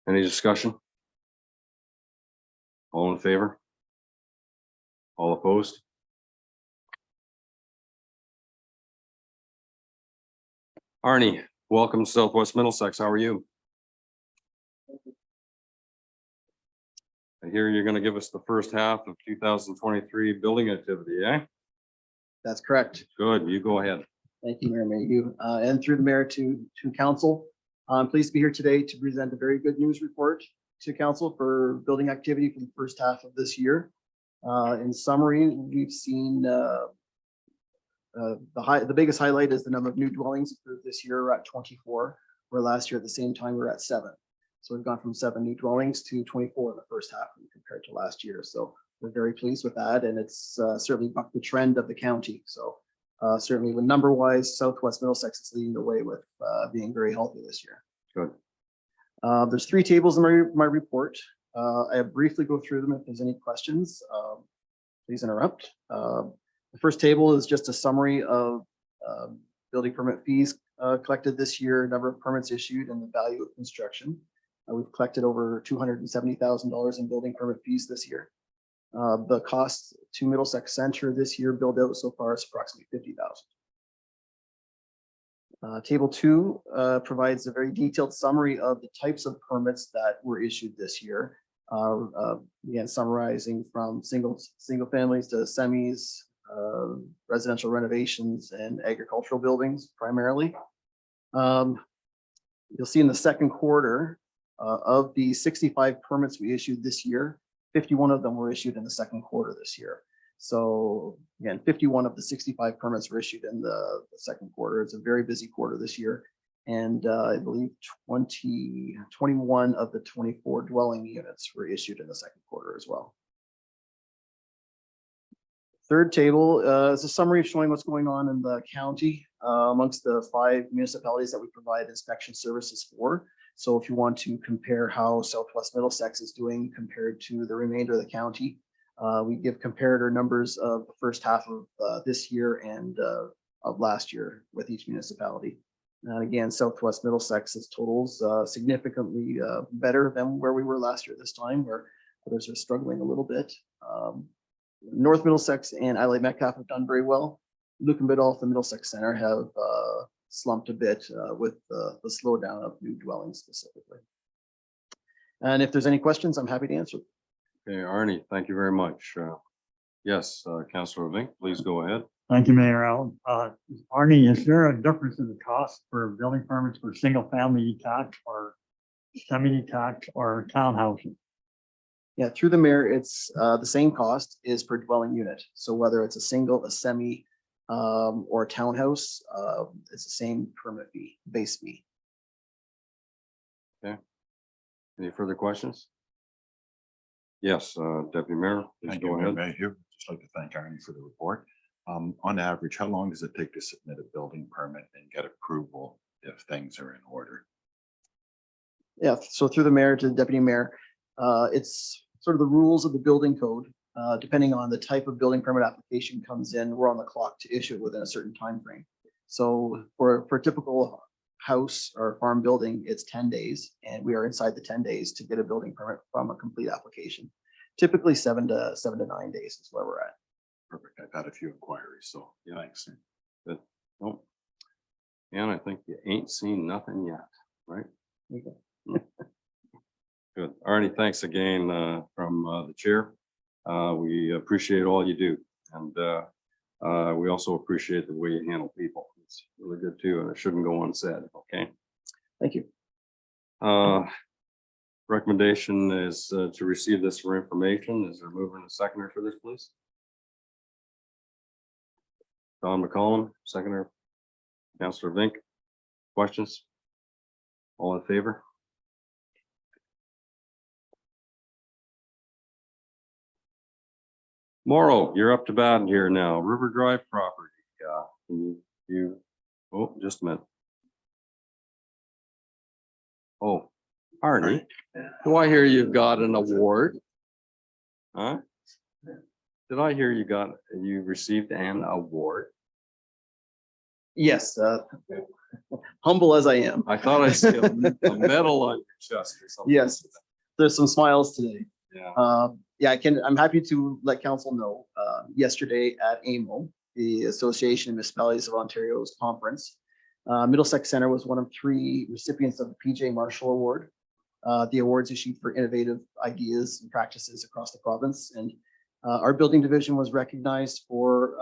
Any discussion? All in favor? All opposed? Arnie, welcome to Southwest Middlesex. How are you? I hear you're going to give us the first half of 2023 building activity, eh? That's correct. Good, you go ahead. Thank you, Mayor Mayhew, and through the mayor to council. I'm pleased to be here today to present a very good news report to council for building activity for the first half of this year. In summary, we've seen the biggest highlight is the number of new dwellings approved this year. We're at 24, where last year at the same time we were at 7. So we've gone from 7 new dwellings to 24 in the first half compared to last year. So we're very pleased with that, and it's certainly bucked the trend of the county. So certainly, with number wise, Southwest Middlesex is leading the way with being very healthy this year. Good. There's 3 tables in my report. I briefly go through them. If there's any questions, please interrupt. The first table is just a summary of building permit fees collected this year, number of permits issued, and the value of construction. We've collected over $270,000 in building permit fees this year. The cost to Middlesex Center this year billed out so far is approximately $50,000. Table 2 provides a very detailed summary of the types of permits that were issued this year. Again, summarizing from single families to semis, residential renovations, and agricultural buildings primarily. You'll see in the second quarter of the 65 permits we issued this year, 51 of them were issued in the second quarter this year. So again, 51 of the 65 permits were issued in the second quarter. It's a very busy quarter this year. And I believe 21 of the 24 dwelling units were issued in the second quarter as well. Third table is a summary showing what's going on in the county amongst the 5 municipalities that we provide inspection services for. So if you want to compare how Southwest Middlesex is doing compared to the remainder of the county, we give comparator numbers of the first half of this year and of last year with each municipality. And again, Southwest Middlesex's totals significantly better than where we were last year this time, where others are struggling a little bit. North Middlesex and Adelaide Metcalfe have done very well. Luke and Biddulph and Middlesex Center have slumped a bit with the slowdown of new dwellings specifically. And if there's any questions, I'm happy to answer. Okay, Arnie, thank you very much. Yes, Councillor Vink, please go ahead. Thank you, Mayor Allen. Arnie, is there a difference in the cost for building permits for single family detached or semi-detached or townhouses? Yeah, through the mayor, it's the same cost is per dwelling unit. So whether it's a single, a semi, or a townhouse, it's the same permit fee, base fee. Okay. Any further questions? Yes, Deputy Mayor, please Thank go you, Mayor ahead. Mayhew. Just like to thank Arnie for the report. On average, how long does it take to submit a building permit and get approval if things are in order? Yeah, so through the mayor to the deputy mayor, it's sort of the rules of the building code. Depending on the type of building permit application comes in, we're on the clock to issue it within a certain time frame. So for a typical house or farm building, it's 10 days, and we are inside the 10 days to get a building permit from a complete application. Typically 7 to 9 days is where we're at. Perfect. I've had a few inquiries, so Yeah. thanks. Good. Oh. And I think you ain't seen nothing yet, right? Okay. Good. Arnie, thanks again from the chair. We appreciate all you do. And We also appreciate the way you handle people. It's really good too, and it shouldn't go unsaid, okay? Thank you. Recommendation is to receive this for information. Is there a mover and a seconder for this, please? Don McCollum, seconder. Councillor Vink. Questions? All in favor? Morrow, you're up to bat here now. River Drive property. Can you, oh, just a minute. Oh, Arnie, do I hear you've got an award? Huh? Did I hear you received an award? Yes, humble as I am. I thought I saw a medal on your chest or something. Yes, there's some smiles today. Yeah. Yeah, I'm happy to let council know, yesterday at AMO, the Association of Municipalities of Ontario's conference, Middlesex Center was one of 3 recipients of the PJ Marshall Award. The award's issued for innovative ideas and practices across the province. And our building division was recognized for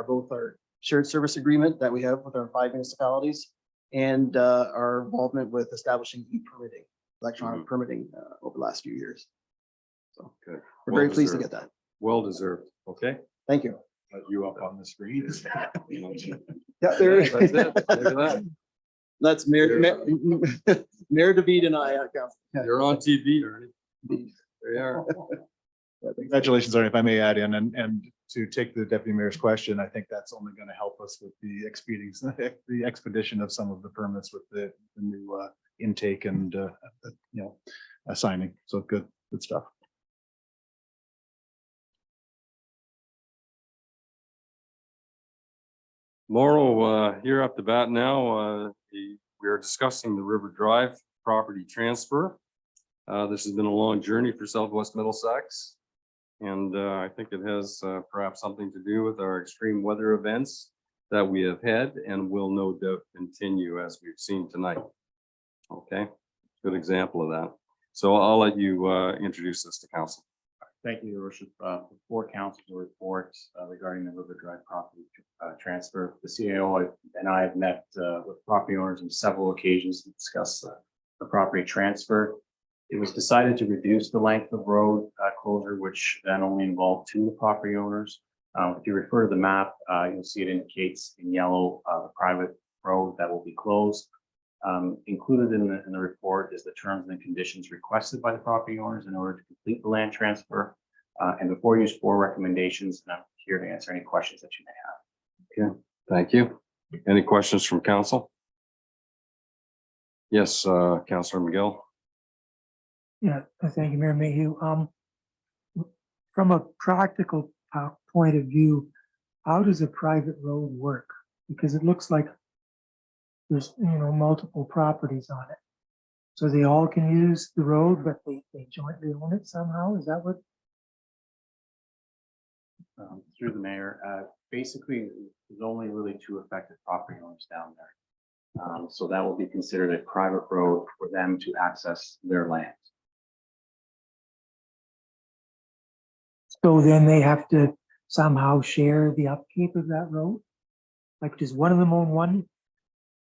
both our shared service agreement that we have with our 5 municipalities and our involvement with establishing e-permitting, electronic permitting over the last few years. So Good. we're very pleased to get that. Well deserved. Okay. Thank you. Put you up on the screen. Yeah, there. That's it. Look at that. That's Mayor David and I. Council. You're on TV, Ernie. There you are. Congratulations, Arnie, if I may add in, and to take the deputy mayor's question, I think that's only going to help us with the expedition of some of the permits with the new intake and assigning. So good stuff. Morrow, you're up to bat now. We are discussing the River Drive property transfer. This has been a long journey for Southwest Middlesex. And I think it has perhaps something to do with our extreme weather events that we have had and will no doubt continue as we've seen tonight. Okay, good example of that. So I'll let you introduce this to council. Thank you, Your Worship. Before council to report regarding the River Drive property transfer, the CAO and I have met with property owners on several occasions to discuss the property transfer. It was decided to reduce the length of road closure, which then only involved 2 property owners. If you refer to the map, you'll see it indicates in yellow the private road that will be closed. Included in the report is the terms and conditions requested by the property owners in order to complete the land transfer. And before you 4 recommendations, and I'm here to answer any questions that you may have. Okay, thank you. Any questions from council? Yes, Councillor McGill. Yeah, thank you, Mayor Mayhew. From a practical point of view, how does a private road work? Because it looks like there's, multiple properties on it. So they all can use the road, but they jointly own it somehow? Is that what? Through the mayor, basically, there's only really 2 affected property owners down there. So that will be considered a private road for them to access their land. So then they have to somehow share the upkeep of that road? Like, does one of them own one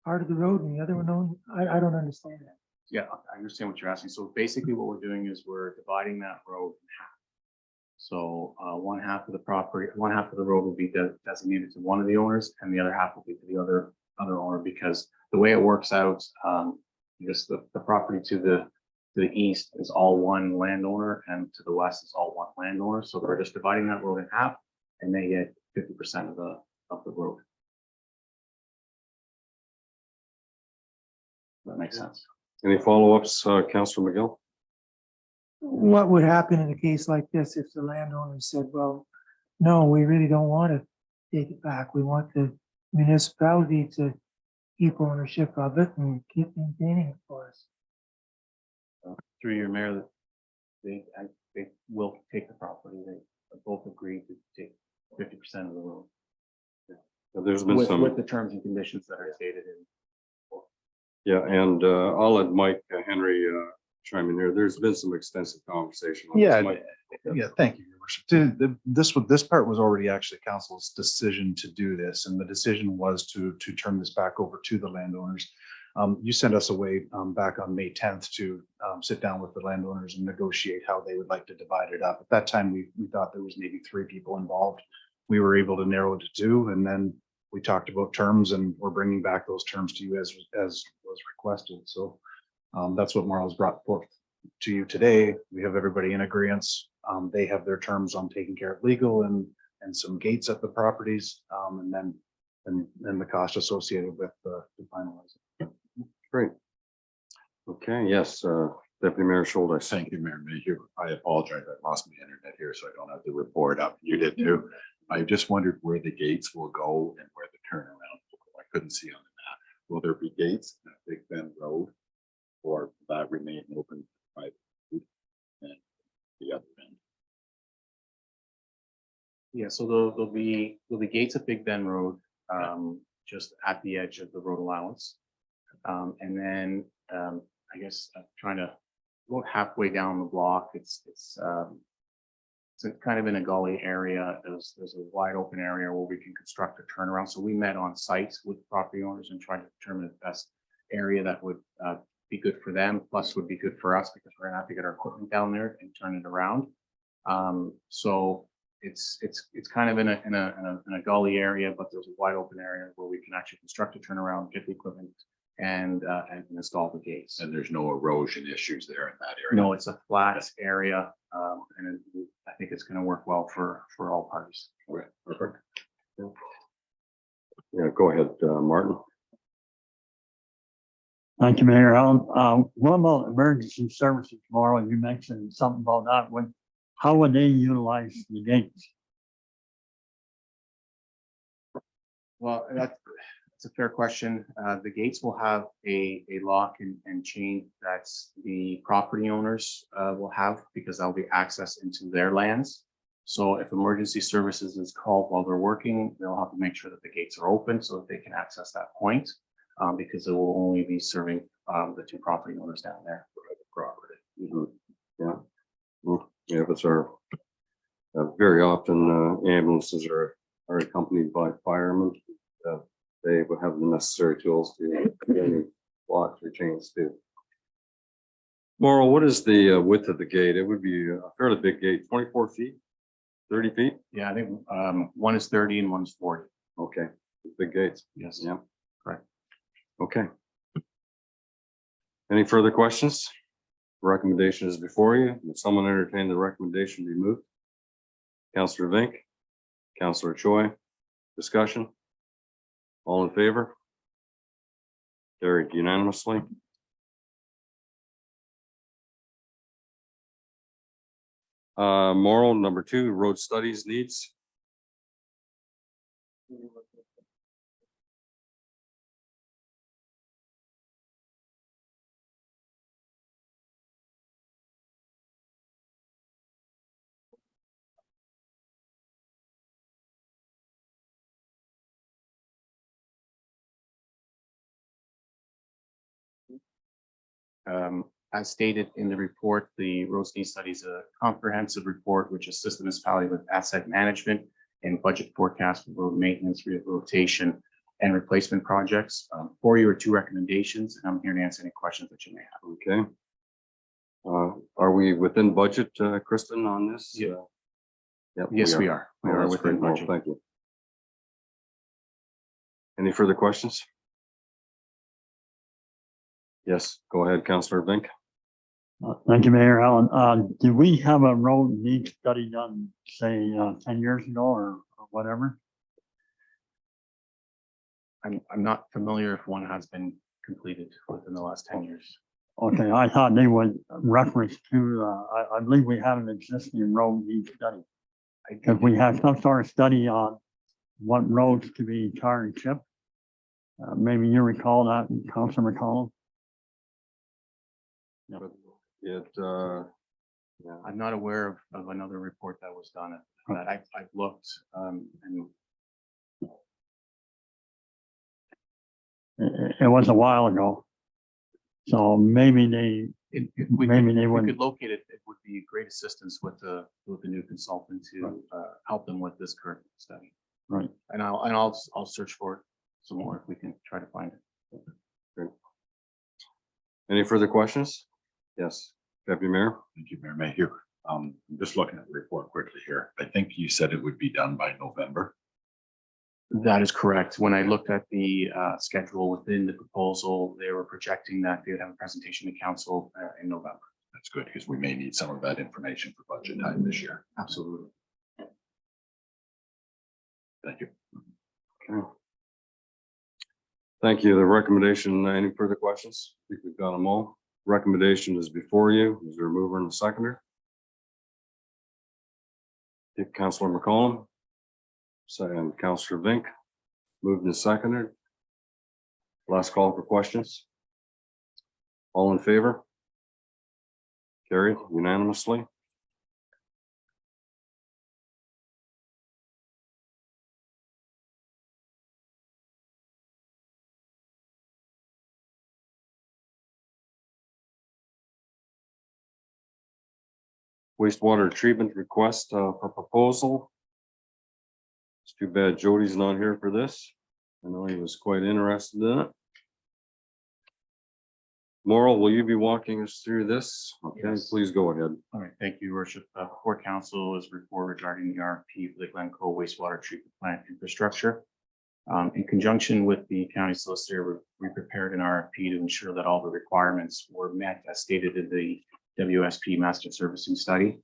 part of the road and the other one own? I don't understand that. Yeah, I understand what you're asking. So basically what we're doing is we're dividing that road in half. So one half of the road will be designated to one of the owners and the other half will be to the other owner, because the way it works out, just the property to the east is all one landowner and to the west is all one landowner. So we're just dividing that road in half and they get 50% of the road. That makes sense. Any follow-ups, Councillor McGill? What would happen in a case like this if the landowner said, well, no, we really don't want to take it back. We want the municipality to keep ownership of it and keep maintaining it for us. Through your mayor, they will take the property. They both agreed to take 50% of the road. There's been with the terms and conditions that are stated in. Yeah, and I'll let Mike Henry chime in here. There's been some extensive conversation. on this. Yeah, Mike? yeah, thank you, Your Worship. This part was already actually council's decision to do this, and the decision was to turn this back over to the landowners. You sent us away back on May 10th to sit down with the landowners and negotiate how they would like to divide it up. At that time, we thought there was maybe 3 people involved. We were able to narrow it to 2, and then we talked about terms, and we're bringing back those terms to you as was requested. So that's what Marlo's brought forth to you today. We have everybody in agreement. They have their terms on taking care of legal and some gates at the properties, and then the cost associated with the finalizing. Great. Okay, yes, Deputy Mayor Schultz. Thank you, Mayor Mayhew. I apologize. I lost my internet here, so I don't have the report up. You did too. I just wondered where the gates will go and where the turnaround will go. I couldn't see on the map. Will there be gates at Big Bend Road, or will that remain open by and the other end? Yeah, so there'll be gates at Big Bend Road, just at the edge of the road allowance. And then I guess I'm trying to about halfway down the block. It's kind of in a gully area. There's a wide open area where we can construct a turnaround. So we met on site with property owners and tried to determine the best area that would be good for them, plus would be good for us, because we're gonna have to get our equipment down there and turn it around. So it's kind of in a gully area, but there's a wide open area where we can actually construct a turnaround, get the equipment, and install the gates. And there's no erosion issues there in that area? No, it's a flat area, and I think it's going to work well for all parties. Okay, perfect. Yeah, go ahead, Martin. Thank you, Mayor Allen. What about emergency services tomorrow? You mentioned something about that. How would they utilize the gates? Well, that's a fair question. The gates will have a lock and chain that's the property owners will have, because that'll be access into their lands. So if emergency services is called while they're working, they'll have to make sure that the gates are open so that they can access that point, because it will only be serving the 2 property owners down there. Property. Yeah. Yeah, but very often ambulances are accompanied by firemen. They would have the necessary tools to get any locks or chains too. Mauro, what is the width of the gate? It would be a fairly big gate, 24 feet, 30 feet? Yeah, I think one is 30 and one is 40. Okay, big gates. Yes. Yeah. Correct. Okay. Any further questions? Recommendation is before you. Would someone entertain the recommendation be moved? Councillor Vink, Councillor Choi, discussion? All in favor? Carried unanimously. Moral number 2, road studies needs. As stated in the report, the roads need study is a comprehensive report which assists the municipality with asset management and budget forecast for road maintenance, rehabilitation, and replacement projects. For you are 2 recommendations, and I'm here to answer any questions that you may have. Okay. Are we within budget, Kristen, on this? Yeah. Yep, Yes, we are. We are that's within great, Mauro. budget. Thank you. Any further questions? Yes, go ahead, Councillor Vink. Thank you, Mayor Allen. Did we have a road need study done, say, 10 years ago or whatever? I'm not familiar if one has been completed within the last 10 years. Okay, I thought they would reference to, I believe we have an existing road need study. Because we have some sort of study on what roads to be tar and chip. Maybe you recall that, Councilor McCollum? But yeah. I'm not aware of another report that was done that I've looked and It was a while ago. So maybe they, If we Maybe could, they if we wouldn't- could locate it, it would be great assistance with the new consultant to help them with this current study. right. And I'll search for it some more if we can try to find it. Any further questions? Yes, Deputy Mayor. Thank you, Mayor Mayhew. I'm just looking at the report quickly here. I think you said it would be done by November. That is correct. When I looked at the schedule within the proposal, they were projecting that they would have a presentation to council in November. That's good because we may need some of that information for budget time this year. Absolutely. Thank you. Okay. Thank you. The recommendation, any further questions? I think we've got them all. Recommendation is before you. Is there a mover and a seconder? Councillor McCollum. Second, Councillor Vink. Moved and seconded. Last call for questions. All in favor? Carried unanimously. Wastewater treatment request for proposal. It's too bad Jody's not here for this. I know he was quite interested in it. Morrell, will you be walking us through this? Okay, Yes. please go ahead. All right, thank you, Your Worship. Before council is report regarding the RFP for the Glencoe wastewater treatment plant infrastructure. In conjunction with the county solicitor, we prepared an RFP to ensure that all the requirements were met as stated in the WSP master servicing study.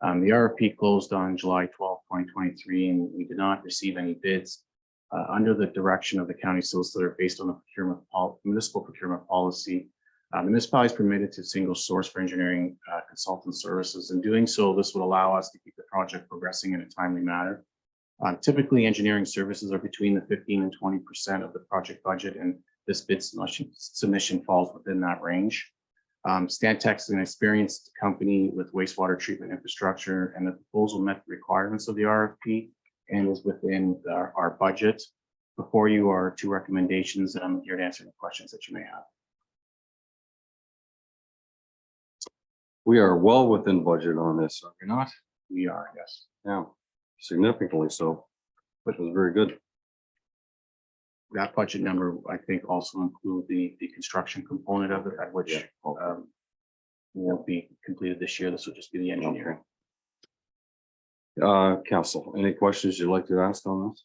The RFP closed on July 12, 2023, and we did not receive any bids. Under the direction of the county solicitor based on the municipal procurement policy, the municipality is permitted to single source for engineering consultant services. In doing so, this would allow us to keep the project progressing in a timely manner. Typically, engineering services are between the 15 and 20% of the project budget, and this bid submission falls within that range. Stantec is an experienced company with wastewater treatment infrastructure, and the proposal met the requirements of the RFP and is within our budget. Before you are two recommendations, and I'm here to answer any questions that you may have. We are well within budget on this, are we not? We are, yes. Yeah, significantly so, which was very good. That budget number, I think, also include the construction component of it, at which won't be completed this year. This will just be the engineering. Council, any questions you'd like to ask on this?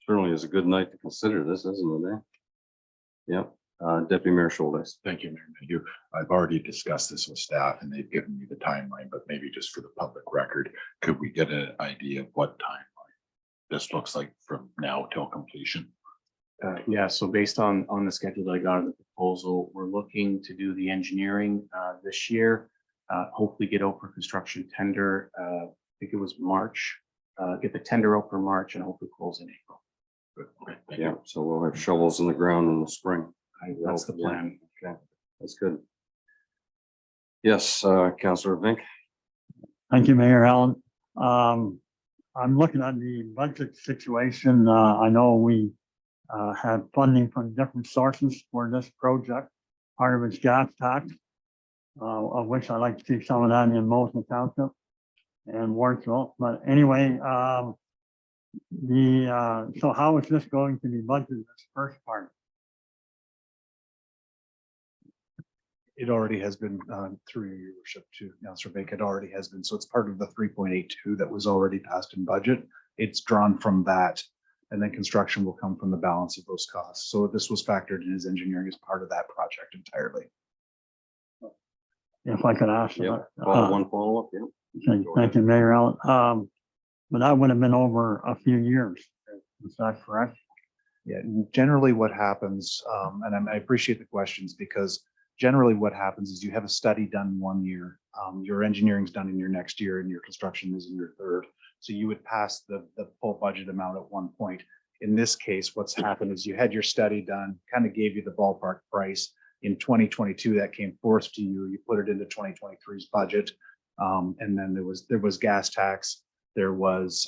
Certainly is a good night to consider this, isn't it? Yep. Deputy Mayor Schultes. Thank you, Mayor Mayhew. I've already discussed this with staff and they've given me the timeline, but maybe just for the public record, could we get an idea of what timeline this looks like from now till completion? Yeah, so based on the schedule that I got in the proposal, we're looking to do the engineering this year. Hopefully get out for construction tender. I think it was March. Get the tender out for March and hopefully close in April. Good. Okay, thank Yeah, you. so we'll have shovels in the ground in the spring. That's the plan. Okay, that's good. Yes, Councillor Vink. Thank you, Mayor Allen. I'm looking at the budget situation. I know we had funding from different sources for this project. Part of it's gas tax, of which I'd like to see some of that in Moulton Township and Wardsville. But anyway, so how is this going to be budgeted, this first part? It already has been through your worship to Councillor Bank. It already has been. So it's part of the 3.82 that was already passed in budget. It's drawn from that. And then construction will come from the balance of those costs. So this was factored in as engineering as part of that project entirely. If I could ask. Yeah, one follow-up, yeah. Thank you, Mayor Allen. But that would have been over a few years. Is that correct? Yeah, generally what happens, and I appreciate the questions because generally what happens is you have a study done 1 year, your engineering's done in your next year and your construction is in your third. So you would pass the full budget amount at one point. In this case, what's happened is you had your study done, kind of gave you the ballpark price. In 2022, that came forth to you. You put it into 2023's budget. And then there was gas tax, there was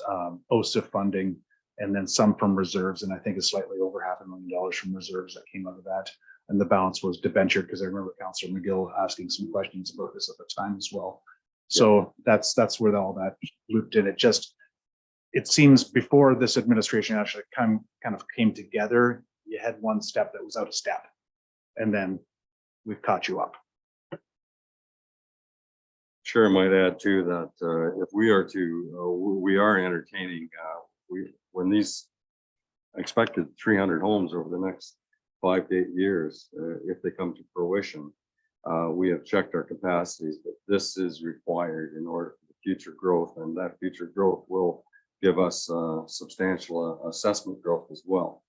OSIF funding, and then some from reserves. And I think it's slightly over $500,000 from reserves that came out of that. and the balance was debentured, because I remember Councillor McGill asking some questions about this at the time as well. So that's where all that looped in. It seems before this administration actually kind of came together, you had one step that was out of step, and then we've caught you up. Sure, I might add too that if we are we are entertaining, when these expected 300 homes over the next 5 to 8 years, if they come to fruition, we have checked our capacities, but this is required in order for the future growth, and that future growth will give us substantial assessment growth as well.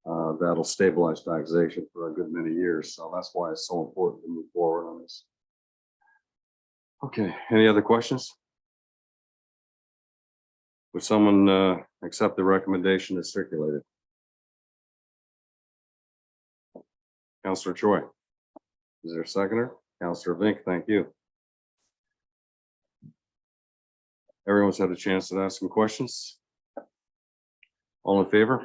That'll stabilize taxation for a good many years, so that's why it's so important to move forward on this. Okay, any other questions? Would someone accept the recommendation as circulated? Councillor Choi. Is there a seconder? Councillor Vink, thank you. Everyone's had a chance to ask some questions. All in favor?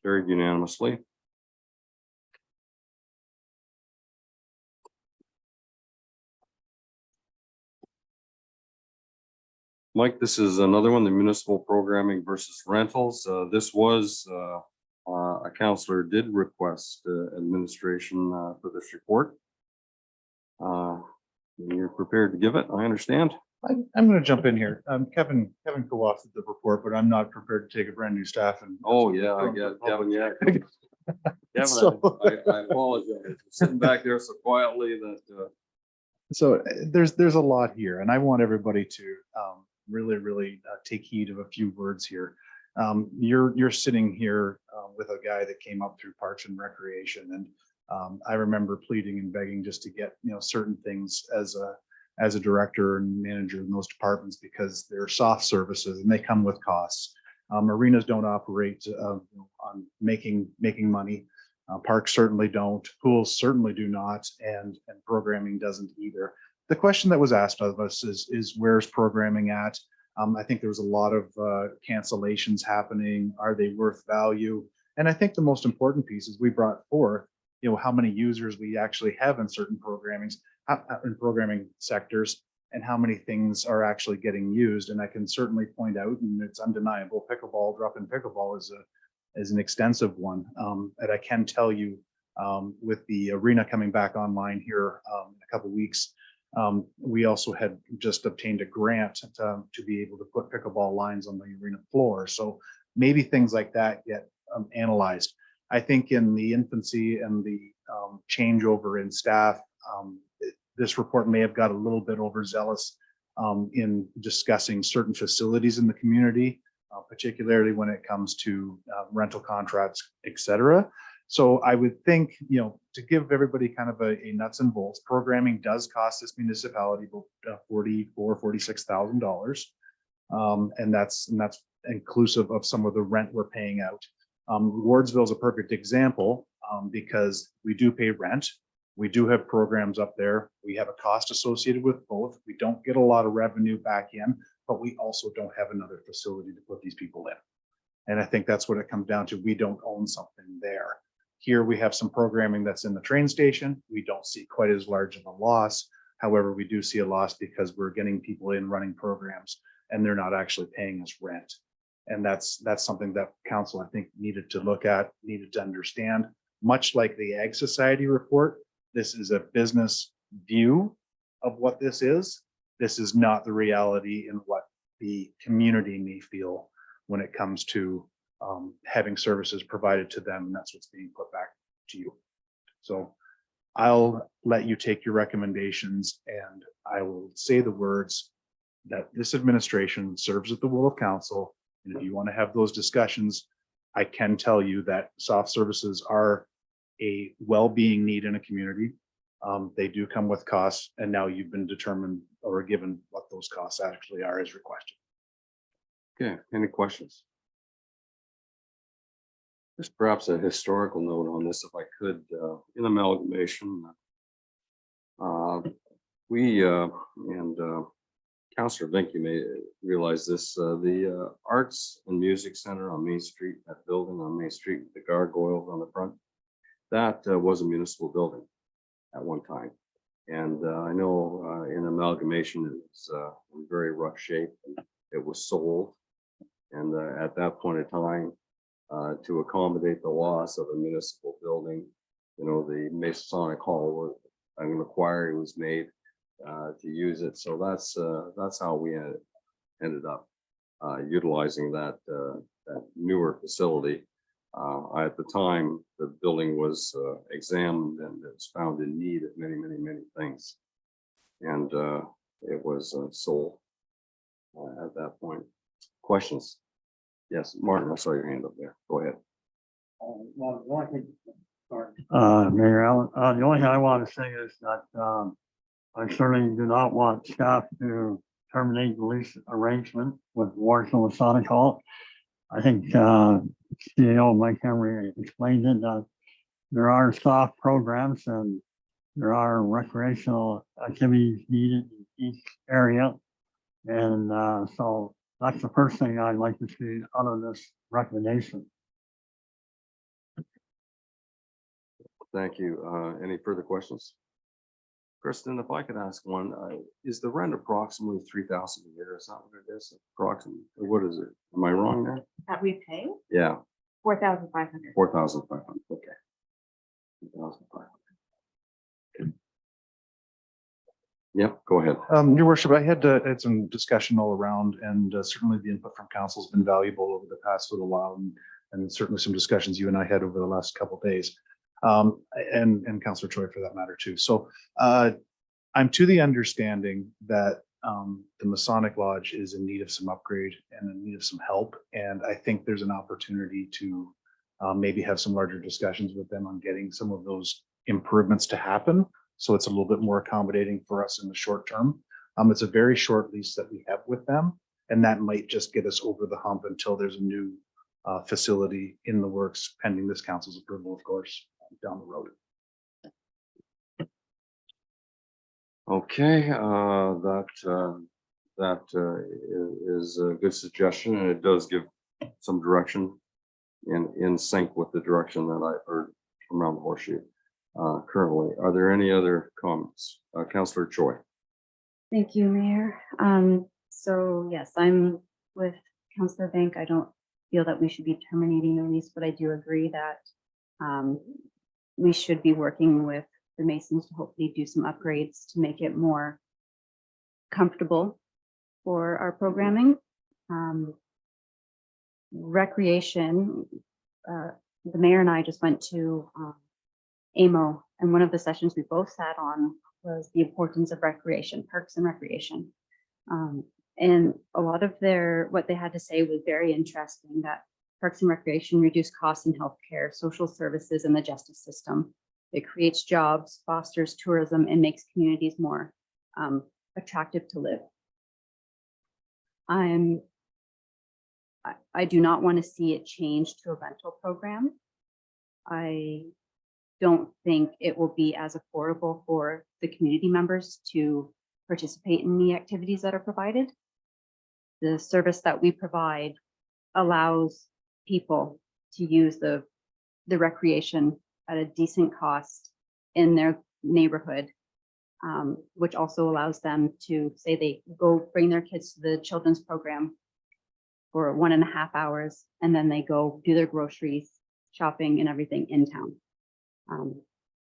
Carried unanimously. Mike, this is another one, the municipal programming versus rentals. This was a councillor did request administration for this report. You're prepared to give it, I understand. I'm going to jump in here. Kevin co-authored the report, but I'm not prepared to take a brand new staff and. Oh, yeah, I get it, Kevin, yeah. Kevin, So- I apologize. Sitting back there so quietly that. So there's a lot here, and I want everybody to really take heed of a few words here. You're sitting here with a guy that came up through Parks and Recreation, and I remember pleading and begging just to get certain things as a director and manager in those departments, because they're soft services and they come with costs. Arenas don't operate on making money. Parks certainly don't, pools certainly do not, and programming doesn't either. The question that was asked of us is where's programming at? I think there was a lot of cancellations happening. Are they worth value? And I think the most important piece is we brought forth, how many users we actually have in certain programming sectors, and how many things are actually getting used. And I can certainly point out, and it's undeniable, pickleball, drop-in pickleball is an extensive one. And I can tell you, with the arena coming back online here in a couple of weeks, we also had just obtained a grant to be able to put pickleball lines on the arena floor. So maybe things like that get analyzed. I think in the infancy and the changeover in staff, this report may have got a little bit overzealous in discussing certain facilities in the community, particularly when it comes to rental contracts, et cetera. So I would think, to give everybody kind of a nuts and bolts, programming does cost this municipality about $46,000. And that's inclusive of some of the rent we're paying out. Wardsville is a perfect example because we do pay rent. We do have programs up there. We have a cost associated with both. We don't get a lot of revenue back in, but we also don't have another facility to put these people in. And I think that's what it comes down to. We don't own something there. Here we have some programming that's in the train station. We don't see quite as large of a loss. However, we do see a loss because we're getting people in running programs and they're not actually paying us rent. And that's something that council, I think, needed to look at, needed to understand. Much like the Ag Society report, this is a business view of what this is. This is not the reality in what the community may feel when it comes to having services provided to them. And that's what's being put back to you. So I'll let you take your recommendations, and I will say the words that this administration serves at the will of council. And if you want to have those discussions, I can tell you that soft services are a well-being need in a community. They do come with costs, and now you've been determined or given what those costs actually are as requested. Okay, any questions? Just perhaps a historical note on this, if I could, in amalgamation. Councillor Vink, you may realize this, the Arts and Music Center on Main Street, that building on Main Street with the gargoyles on the front, that was a municipal building at one time. And I know in amalgamation, it was in very rough shape. It was sold. And at that point in time, to accommodate the loss of a municipal building, you know, the Masonic Hall, an inquiry was made to use it. So that's how we ended up utilizing that newer facility. At the time, the building was examined and it was found in need of many things. And it was sold at that point. Questions? Yes, Martin, I saw your hand up there. Go ahead. Mayor Allen, the only thing I want to say is that I certainly do not want staff to terminate the lease arrangement with Warsaw Masonic Hall. I think CEO Mike Henry explained it, that there are soft programs and there are recreational activities needed in each area. And so that's the first thing I'd like to see out of this recommendation. Thank you. Any further questions? Kristen, if I could ask one, is the rent approximately 3,000 a year? Is that what it is? Approximately, or what is it? Am I wrong there? That we pay Yeah, 4,500. 4,500. Okay. 4,500. Yep, go ahead. Your worship, I had some discussion all around, and certainly the input from council has been valuable over the past little while, and certainly some discussions you and I had over the last couple of days. And Councillor Choi for that matter too. So I'm to the understanding that the Masonic Lodge is in need of some upgrade and in need of some help. And I think there's an opportunity to maybe have some larger discussions with them on getting some of those improvements to happen. So it's a little bit more accommodating for us in the short term. It's a very short lease that we have with them, and that might just get us over the hump until there's a new facility in the works, pending this council's approval, of course, down the road. Okay, that is a good suggestion, and it does give some direction in sync with the direction that I've heard from around the horseshoe. Currently, are there any other comments? Councillor Choi. Thank you, Mayor. So yes, I'm with Councillor Bank. I don't feel that we should be terminating the lease, but I do agree that we should be working with the Masons to hopefully do some upgrades to make it more comfortable for our programming. Recreation, the mayor and I just went to AMO, and one of the sessions we both sat on was the importance of recreation, parks and recreation. And a lot of what they had to say was very interesting, that parks and recreation reduce costs in healthcare, social services, and the justice system. It creates jobs, fosters tourism, and makes communities more attractive to live. I do not want to see it change to a rental program. I don't think it will be as affordable for the community members to participate in the activities that are provided. The service that we provide allows people to use the recreation at a decent cost in their neighborhood, which also allows them to say they go bring their kids to the children's program for 1.5 hours, and then they go do their groceries, shopping, and everything in town.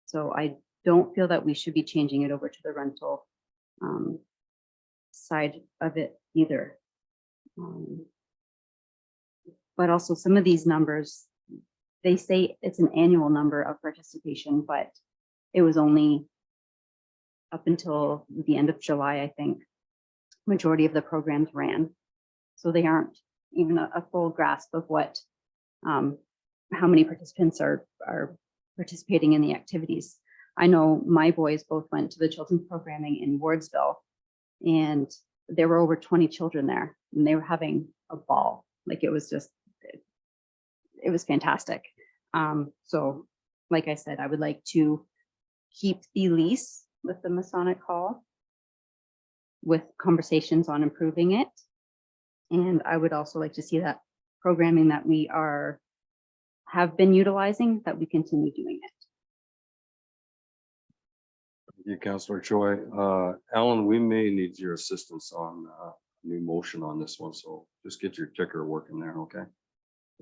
So I don't feel that we should be changing it over to the rental side of it either. But also some of these numbers, they say it's an annual number of participation, but it was only up until the end of July, I think, majority of the programs ran. So they aren't even a full grasp of what, how many participants are participating in the activities. I know my boys both went to the children's programming in Wardsville, and there were over 20 children there, and they were having a ball. Like, it was just, it was fantastic. So like I said, I would like to keep the lease with the Masonic Hall with conversations on improving it. And I would also like to see that programming that we have been utilizing, that we continue doing it. you, Councillor Choi. Alan, we may need your assistance on new motion on this one, so just get your ticker working there, okay?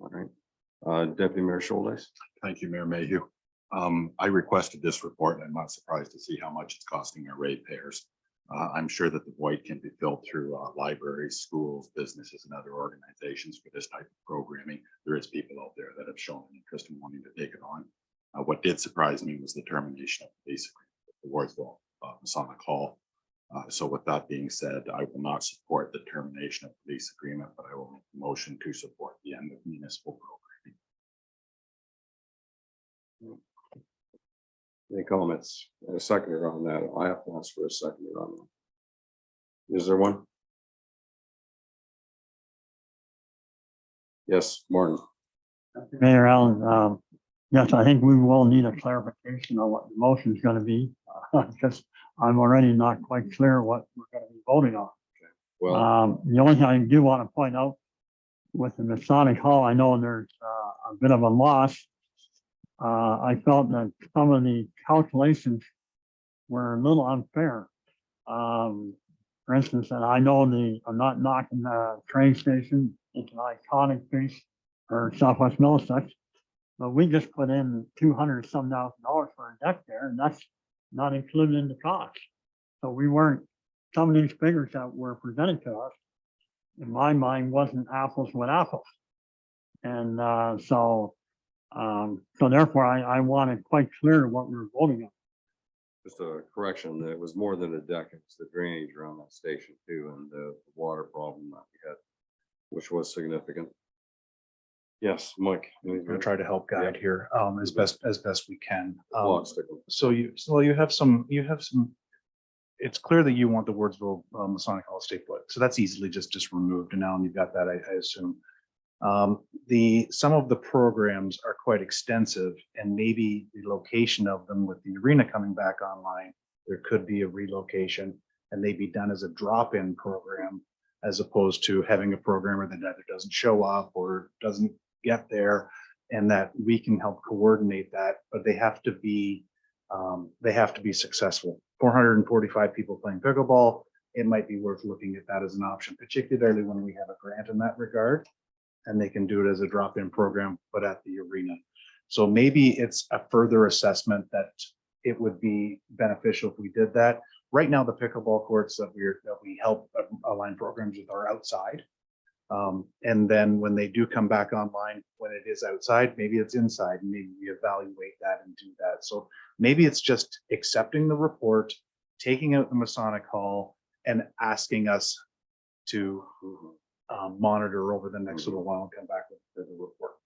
All right. Deputy Mayor Schultes. Thank you, Mayor Mayhew. I requested this report and I'm not surprised to see how much it's costing our ratepayers. I'm sure that the void can be filled through libraries, schools, businesses, and other organizations for this type of programming. There is people out there that have shown an interest in wanting to take it on. What did surprise me was the termination of the lease agreement with the Wardsville Masonic Hall. So with that being said, I will not support the termination of the lease agreement, but I will make a motion to support the end of municipal programming. Any comments? A seconder on that. I have to ask for a seconder on that. Is there one? Yes, Martin. Mayor Allen, yes, I think we will need a clarification on what the motion is going to be, because I'm already not quite clear what we're going to be voting on. Well, The only thing I do want to point out with the Masonic Hall, I know there's a bit of a loss. I felt that some of the calculations were a little unfair. For instance, and I know I'm not knocking the train station, it's an iconic piece for Southwest Middlesex, but we just put in $200,000 for a deck there, and that's not included in the cost. So we weren't, some of these figures that were presented to us, in my mind, wasn't apples with apples. And so therefore I want it quite clear what we're voting on. just a correction, it was more than a deck, it's the drainage around that station too, and the water problem that we had, which was significant. Yes, Mike. I'm gonna try to help guide here as best we can. Clock stickle. So you have some, it's clear that you want the Wardsville Masonic Hall stay put. So that's easily just removed. And now you've got that, I assume. Some of the programs are quite extensive, and maybe the location of them with the arena coming back online, there could be a relocation and they be done as a drop-in program, as opposed to having a programmer that either doesn't show up or doesn't get there, and that we can help coordinate that, but they have to be successful. 445 people playing pickleball, it might be worth looking at that as an option, particularly when we have a grant in that regard, and they can do it as a drop-in program, but at the arena. So maybe it's a further assessment that it would be beneficial if we did that. Right now, the pickleball courts that we help align programs with are outside. And then when they do come back online, when it is outside, maybe it's inside, and maybe we evaluate that and do that. So maybe it's just accepting the report, taking out the Masonic Hall, and asking us to monitor over the next little while and come back with the report.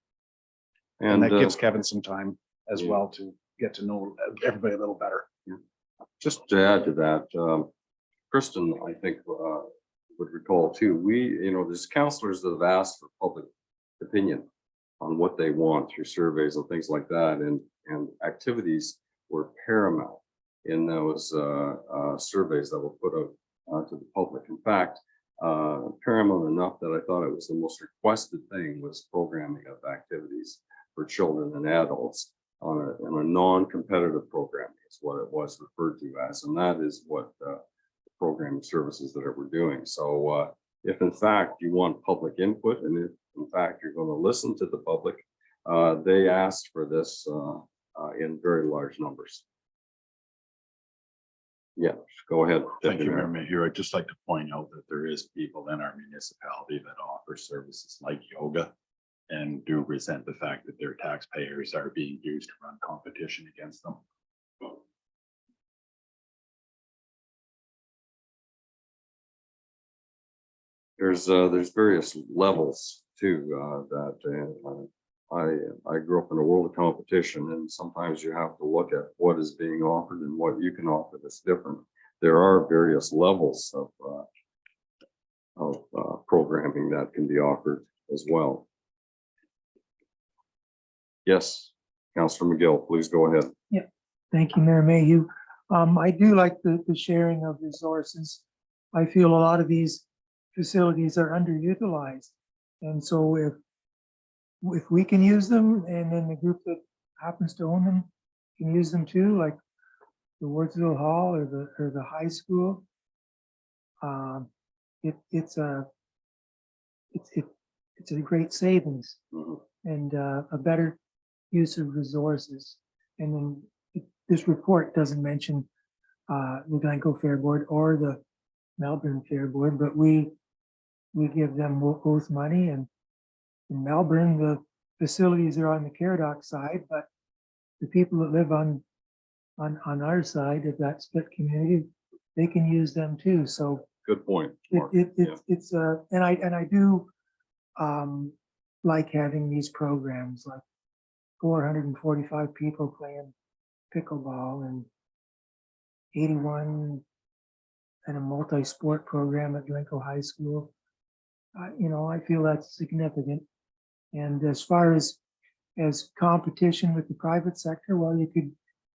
And that gives Kevin some time as well to get to know everybody a little better. Just to add to that, Kristen, I think would recall too, there's counselors that have asked for public opinion on what they want through surveys and things like that, and activities were paramount in those surveys that were put out to the public. In fact, paramount enough that I thought it was the most requested thing was programming of activities for children and adults on a non-competitive programming is what it was referred to as, and that is what programming services that we're doing. So if in fact you want public input, and if in fact you're going to listen to the public, they asked for this in very large numbers. Yeah, go ahead. Thank you, Mayor Mayhew. I'd just like to point out that there is people in our municipality that offer services like yoga and do resent the fact that their taxpayers are being used to run competition against them. There's various levels too that I grew up in a world of competition, and sometimes you have to look at what is being offered and what you can offer that's different. There are various levels of programming that can be offered as well. Yes, Councillor McGill, please go ahead. Yeah, thank you, Mayor Mayhew. I do like the sharing of resources. I feel a lot of these facilities are underutilized, and so if we can use them, and then the group that happens to own them can use them too, like Wardsville Hall or the high school. It's a great savings and a better use of resources. And then this report doesn't mention the Glencoe Fair Board or the Melbourne Fair Board, but we give them both money. And in Melbourne, the facilities are on the Caradoc side, but the people that live on our side of that split community, they can use them too. So Good point. Mark. it's and I do like having these programs, like 445 people playing pickleball and 81 and a multi-sport program at Glencoe High School. I feel that's significant. And as far as competition with the private sector, well, you could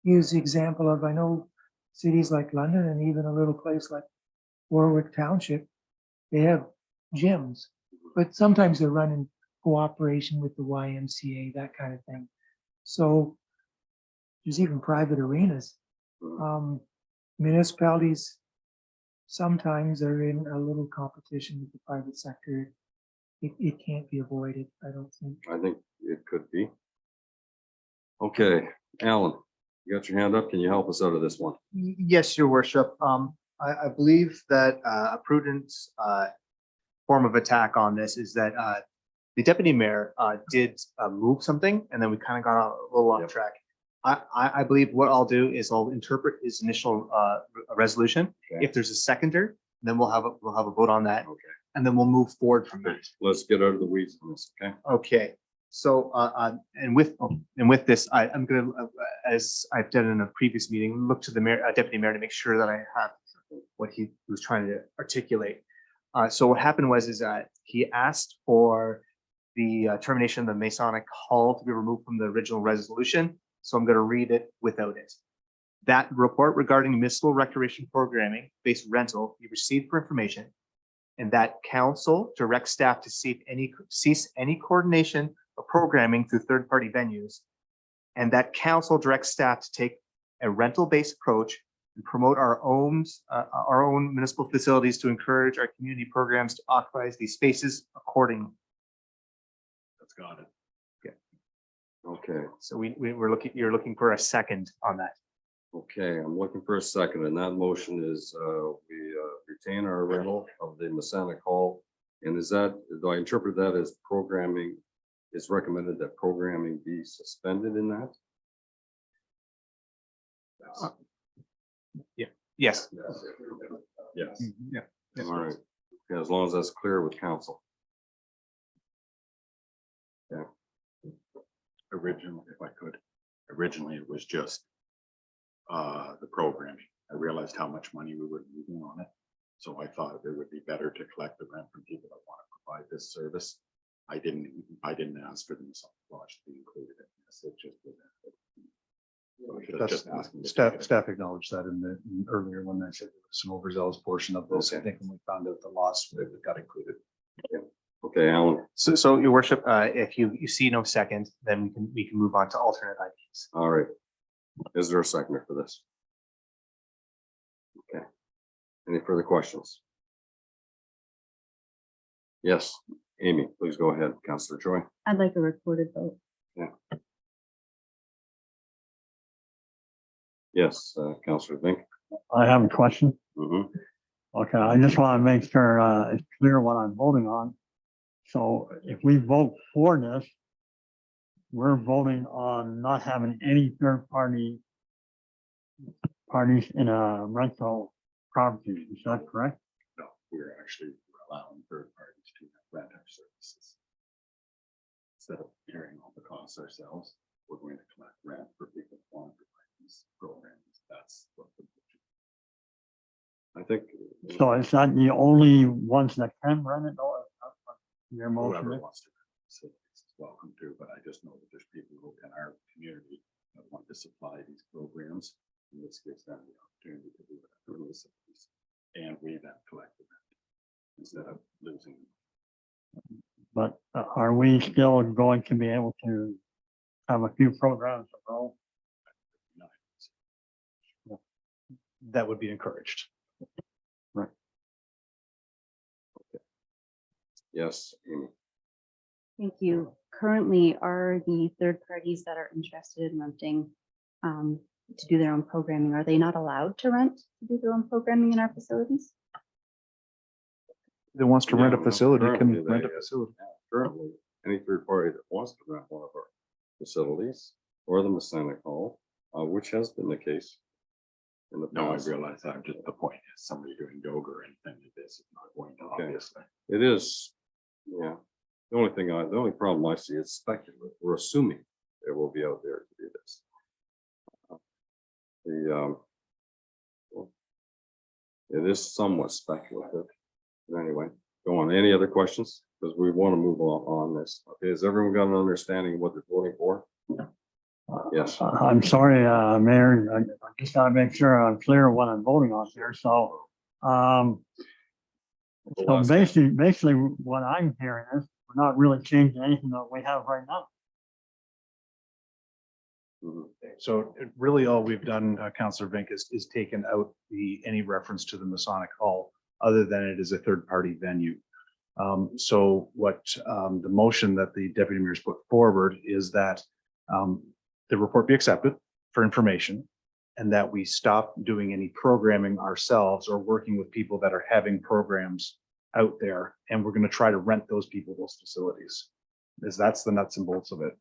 use the example of, I know cities like London and even a little place like Warwick Township, they have gyms, but sometimes they're run in cooperation with the YMCA, that kind of thing. So there's even private arenas. Municipalities sometimes are in a little competition with the private sector. It can't be avoided, I don't think. I think it could be. Okay, Alan, you got your hand up. Can you help us out of this one? Yes, your worship. I believe that a prudent form of attack on this is that the deputy mayor did move something, and then we kind of got a little off track. I believe what I'll do is I'll interpret his initial resolution. Okay. If there's a seconder, then we'll have a vote on that, Okay. and then we'll move forward from there. Let's get out of the weeds on this, okay? Okay, so and with this, I'm gonna, as I've done in a previous meeting, look to the mayor, deputy mayor, to make sure that I have what he was trying to articulate. So what happened is that he asked for the termination of the Masonic Hall to be removed from the original resolution. So I'm going to read it without it. That report regarding municipal recreation programming based rental be received for information, and that council directs staff to cease any coordination of programming through third-party venues, and that council directs staff to take a rental-based approach and promote our own municipal facilities to encourage our community programs to occupy these spaces accordingly. That's got it. Okay, So you're looking for a second on that. okay, I'm looking for a second, and that motion is we retain our rental of the Masonic Hall. And do I interpret that as programming? It's recommended that programming be suspended in that? Yes. Yes. Yeah. All right. Okay, as long as that's clear with council. Originally it was just the programming. I realized how much money we were losing on it. So I thought it would be better to collect the rent from people that want to provide this service. I didn't ask for the Masonic Lodge to be included in this. It just was. So I should have just asked them to take it. Staff acknowledged that earlier when I said there was some overzealous portion of this. I think when we found out the loss, it got included. Okay, Alan. So your worship, if you see no second, then we can move on to alternate ideas. All right. Is there a seconder for this? Okay. Any further questions? Yes, Amy, please go ahead. Councillor Joy. I'd like a recorded vote. Yes, Councillor Vink. I have a question. Mhm. Okay, I just want to make sure it's clear what I'm voting on. So if we vote for this, we're voting on not having any third parties in a rental property. Is that correct? No, we're actually allowing third parties to rent our services. Instead of carrying all the costs ourselves, we're going to collect rent for people who want to provide these programs. That's what the. I think. So it's not the only ones that can rent it, or your motion? Whoever is? wants to facilities is welcome to, but I just know that there's people who in our community that want to supply these programs. And this gives them the opportunity to do that for facilities. And we then collect the rent instead of losing. But are we still going to be able to have a few programs to roll? that would be encouraged. Yes, Amy. Thank you. Currently, are the third parties that are interested in renting to do their own programming, are they not allowed to rent to do their own programming in our facilities? That wants to rent a Yeah, facility currently can rent a they- facility. Currently, any third party that wants to rent one of our facilities or the Masonic Hall, which has been the case in the No, I past. realize that. Just the point is somebody doing yoga or anything like this is not going to, Okay. obviously. It is, yeah. The only problem I see is speculative. We're assuming it will be out there to do this. Well, it is somewhat speculative. But anyway, go on. Any other questions? Because we want to move on this. Okay, has everyone got an understanding of what they're voting for? Yes. I'm sorry, Mayor, I just gotta make sure I'm clear what I'm voting on here, so. So basically what I'm hearing is we're not really changing anything that we have right now. Mhm. So really all we've done, Councillor Vink, is taken out any reference to the Masonic Hall, other than it is a third-party venue. So what the motion that the deputy mayor's put forward is that the report be accepted for information, and that we stop doing any programming ourselves or working with people that are having programs out there, and we're going to try to rent those people those facilities. That's the nuts and bolts of it.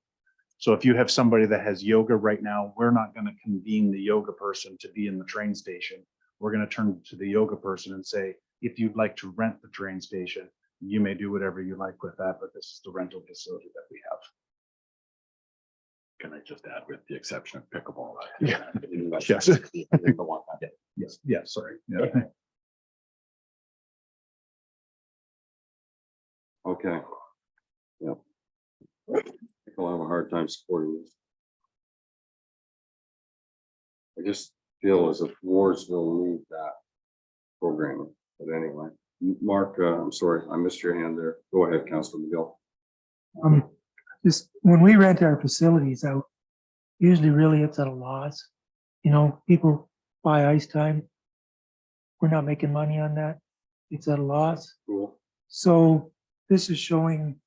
So if you have somebody that has yoga right now, we're not going to convene the yoga person to be in the train station. We're going to turn to the yoga person and say, if you'd like to rent the train station, you may do whatever you like with that, but this is the rental facility that we have. Can I just add with the exception of pickleball? Yeah. Yes. Yes, yes, sorry. Yeah. Okay. Yep. I'll have a hard time supporting this. I just feel as if wards will need that programming, but anyway. Mark, I'm sorry, I missed your hand there. Go ahead, Councilor McGill. Just when we rent our facilities out, usually really it's at a loss. You know, people buy ice time. We're not making money on that. It's at a loss. Cool. So this is showing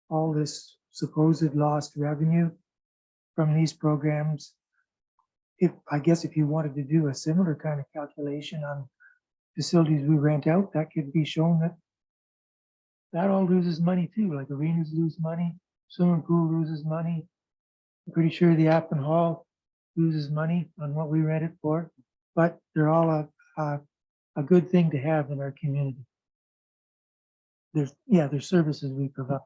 all this supposed lost revenue from these programs. I guess if you wanted to do a similar kind of calculation on facilities we rent out, that could be shown that all loses money too, like arenas lose money, swimming pool loses money. I'm pretty sure the Appin Hall loses money on what we rent it for, but they're all a good thing to have in our community. There's services we provide.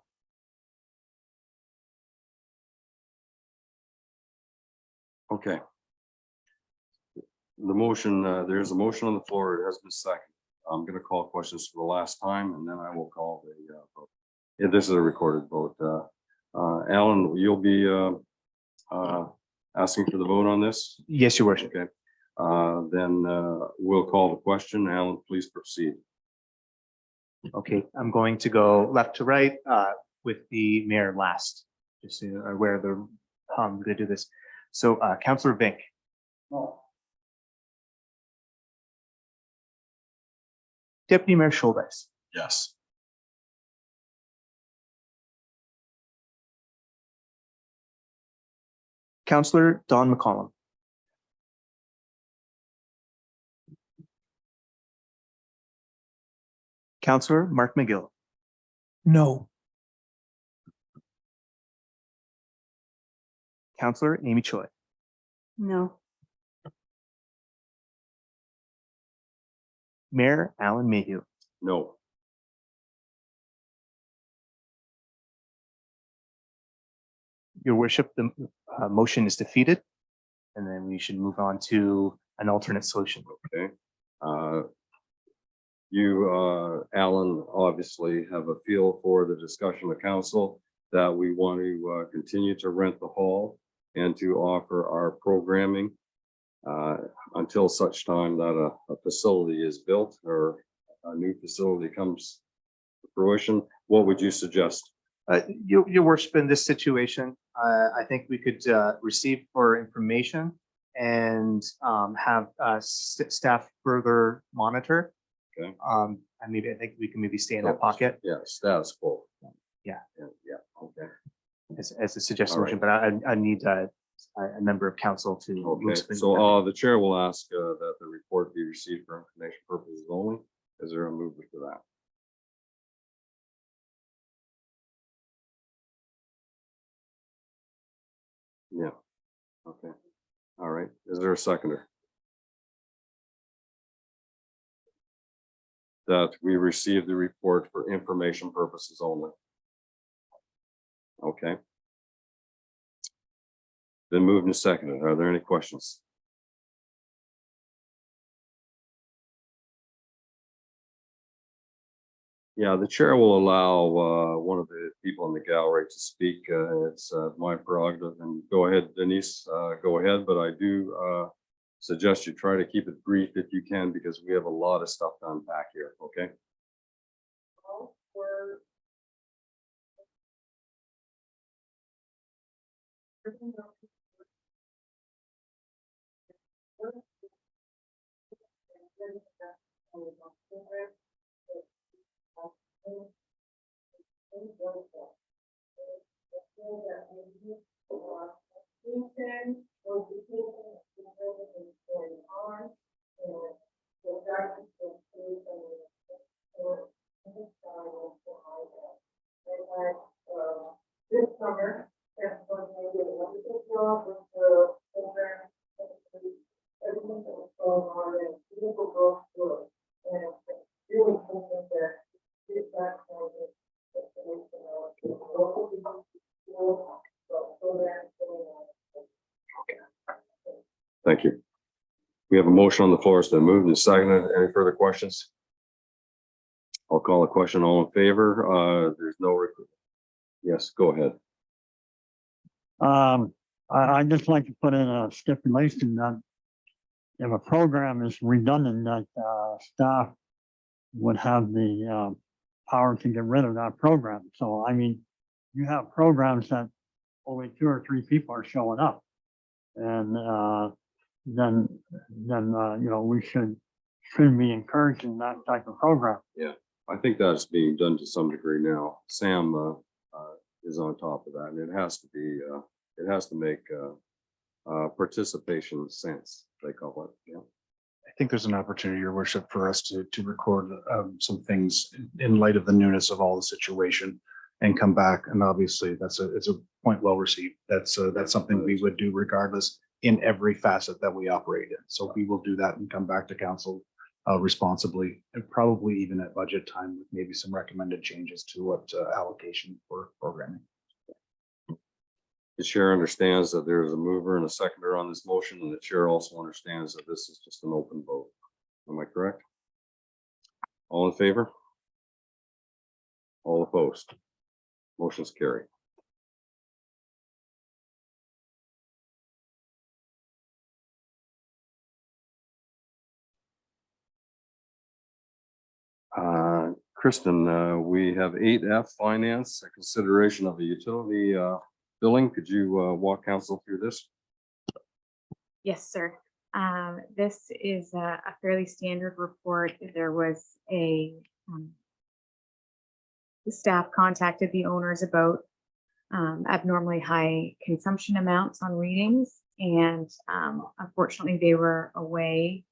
Okay. The motion, there's a motion on the floor. It has been seconded. I'm going to call questions for the last time, and then I will call the vote. Yeah, this is a recorded vote. Alan, you'll be asking for the vote on this? Yes, your worship. Okay. Then we'll call the question. Alan, please proceed. Okay, I'm going to go left to right with the mayor last, just so you're aware of the how I'm going to do this. So Councillor Vink. Deputy Mayor Schuldeis. Yes. Councillor Don McCollum. Councillor Mark McGill. No. Councillor Amy Choi. No. Mayor Alan Mayhew. No. Your worship, the motion is defeated, and then we should move on to an alternate solution. Okay. You, Alan, obviously have a feel for the discussion of council that we want to continue to rent the hall and to offer our programming until such time that a facility is built or a new facility comes to fruition. What would you suggest? Your worship, in this situation, I think we could receive for information and have staff further monitor. Okay. And maybe I think we can maybe stay in that pocket Yeah, status quo. Yeah. Yeah, okay. as a suggested All right. motion, but I need a member of council to. move Okay, something so forward. the chair will ask that the report be received for information purposes only. Is there a movement for that? Yeah, okay. All right, is there a seconder? That we receive the report for information purposes only. Okay. Been moved and seconded. Are there any questions? Yeah, the chair will allow one of the people in the gallery to speak. It's my prerogative. And go ahead, Denise, go ahead. But I do suggest you try to keep it brief if you can, because we have a lot of stuff to unpack here, okay? This summer, that's going to be a wonderful job with the program, everything that was going on and beautiful growth to it. And it's really hoping that this back on the destination of the local people, so programs going on. Thank you. We have a motion on the floor. It's been moved and seconded. Any further questions? I'll call a question. All in favor? There's no. Yes, go ahead. I'd just like to put in a stipulation that if a program is redundant, that staff would have the power to get rid of that program. So, I mean, you have programs that only 2 or 3 people are showing up. And then you know, we shouldn't be encouraging that type of program. Yeah, I think that's being done to some degree now. Sam is on top of that, and it has to be. It has to make participation sense. They call it. Yeah. I think there's an opportunity, Your Worship, for us to record some things in light of the newness of all the situation and come back. And obviously, it's a point well received. That's something we would do regardless in every facet that we operate in. So we will do that and come back to council responsibly, and probably even at budget time with maybe some recommended changes to what allocation for programming. The chair understands that there is a mover and a seconder on this motion, and the chair also understands that this is just an open vote. Am I correct? All in favor? All opposed? Motion's carried. Kristen, we have 8F finance, a consideration of a utility billing. Could you walk council through this? Yes, sir. This is a fairly standard report. There was the staff contacted the owners about abnormally high consumption amounts on readings, and unfortunately they were away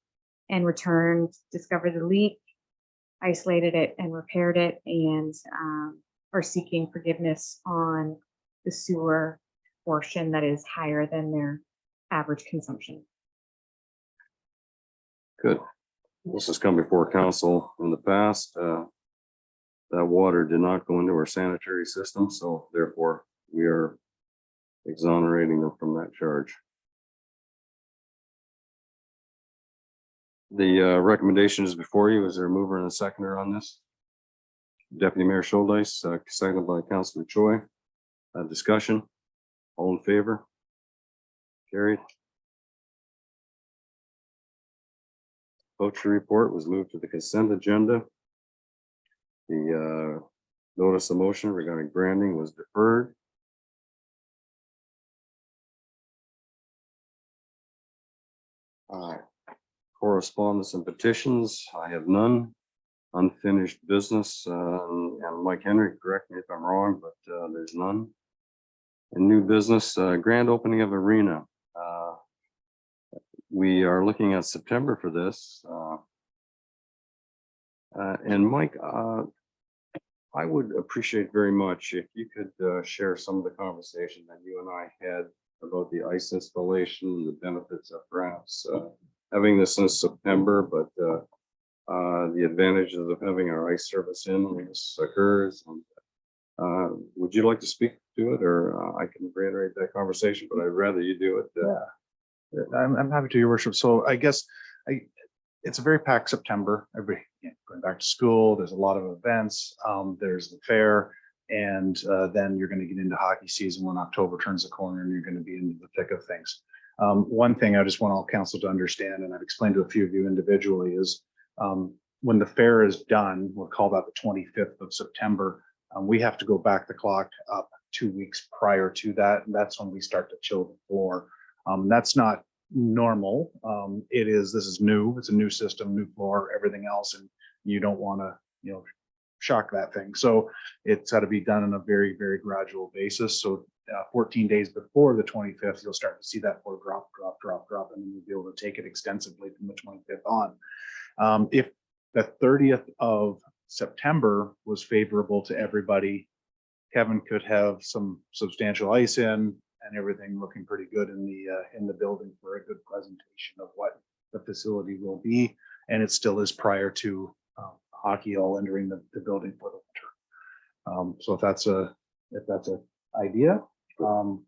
and returned, discovered the leak, isolated it and repaired it, and are seeking forgiveness on the sewer portion that is higher than their average consumption. Good. This has come before council in the past. That water did not go into our sanitary system, so therefore we are exonerating them from that charge. The recommendation is before you. Is there a mover and a seconder on this? Deputy Mayor Schuldice, seconded by Councilor Choi. Discussion. All in favor? Carried. Poacher report was moved to the consent agenda. The notice of motion regarding branding was deferred. Correspondence and petitions, I have none. Unfinished business, and Mike Henry, correct me if I'm wrong, but there's none. And new business, grand opening of arena. We are looking at September for this. And Mike, I would appreciate very much if you could share some of the conversation that you and I had about the ice installation and the benefits of perhaps having this in September, but the advantages of having our ice service in when this occurs. Would you like to speak to it, or I can reiterate that conversation, but I'd rather you do it. I'm happy to, your worship. So I guess it's a very packed September. Everybody going back to school. There's a lot of events. There's the fair, and then you're going to get into hockey season when October turns the corner, and you're going to be into the thick of things. One thing I just want all council to understand, and I've explained to a few of you individually, is when the fair is done, we'll call that the 25th of September. We have to go back the clock up 2 weeks prior to that, and that's when we start to chill the floor. That's not normal. This is new. It's a new system, new floor, everything else, and you don't want to, shock that thing. So it's got to be done on a very, very gradual basis. So 14 days before the 25th, you'll start to see that floor drop, and then you'll be able to take it extensively from the 25th on. If the 30th of September was favorable to everybody, Kevin could have some substantial ice in and everything looking pretty good in the building for a good presentation of what the facility will be. And it still is prior to hockey all entering the building for the winter. So if that's a idea, the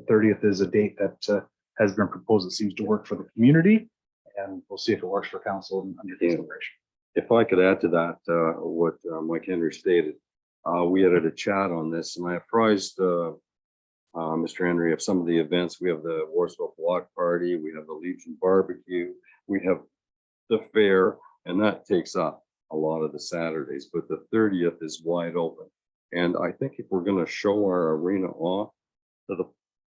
30th is a date that has been proposed. It seems to work for the community, and we'll see if it works for council under consideration. If I could add to that, what Mike Henry stated, we had a chat on this, and I apprised Mr. Henry of some of the events. We have the Warsaw Block Party, we have the Legion Barbecue, we have the fair, and that takes up a lot of the Saturdays, but the 30th is wide open. And I think if we're going to show our arena off to the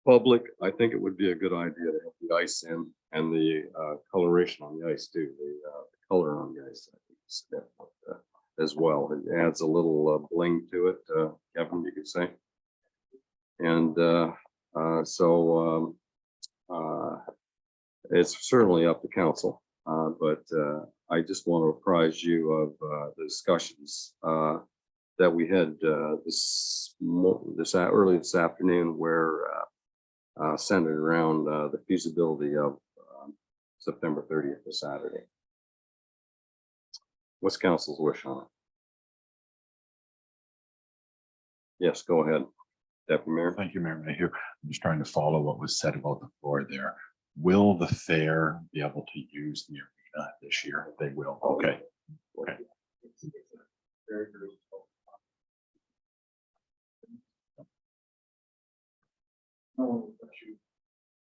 public, I think it would be a good idea to have the ice in and the coloration on the ice too, the color on the ice, I think is definitely, as well. It adds a little bling to it, Kevin, you could say. And it's certainly up to council, but I just want to apprise you of the discussions that we had early this afternoon, where centered around the feasibility of September 30th, the Saturday. What's council's wish on it? Yes, go ahead, Deputy Mayor. Thank you, Mayor Mayhew. I'm just trying to follow what was said about the floor there. Will the fair be able to use the arena this year? They will. Okay. Okay.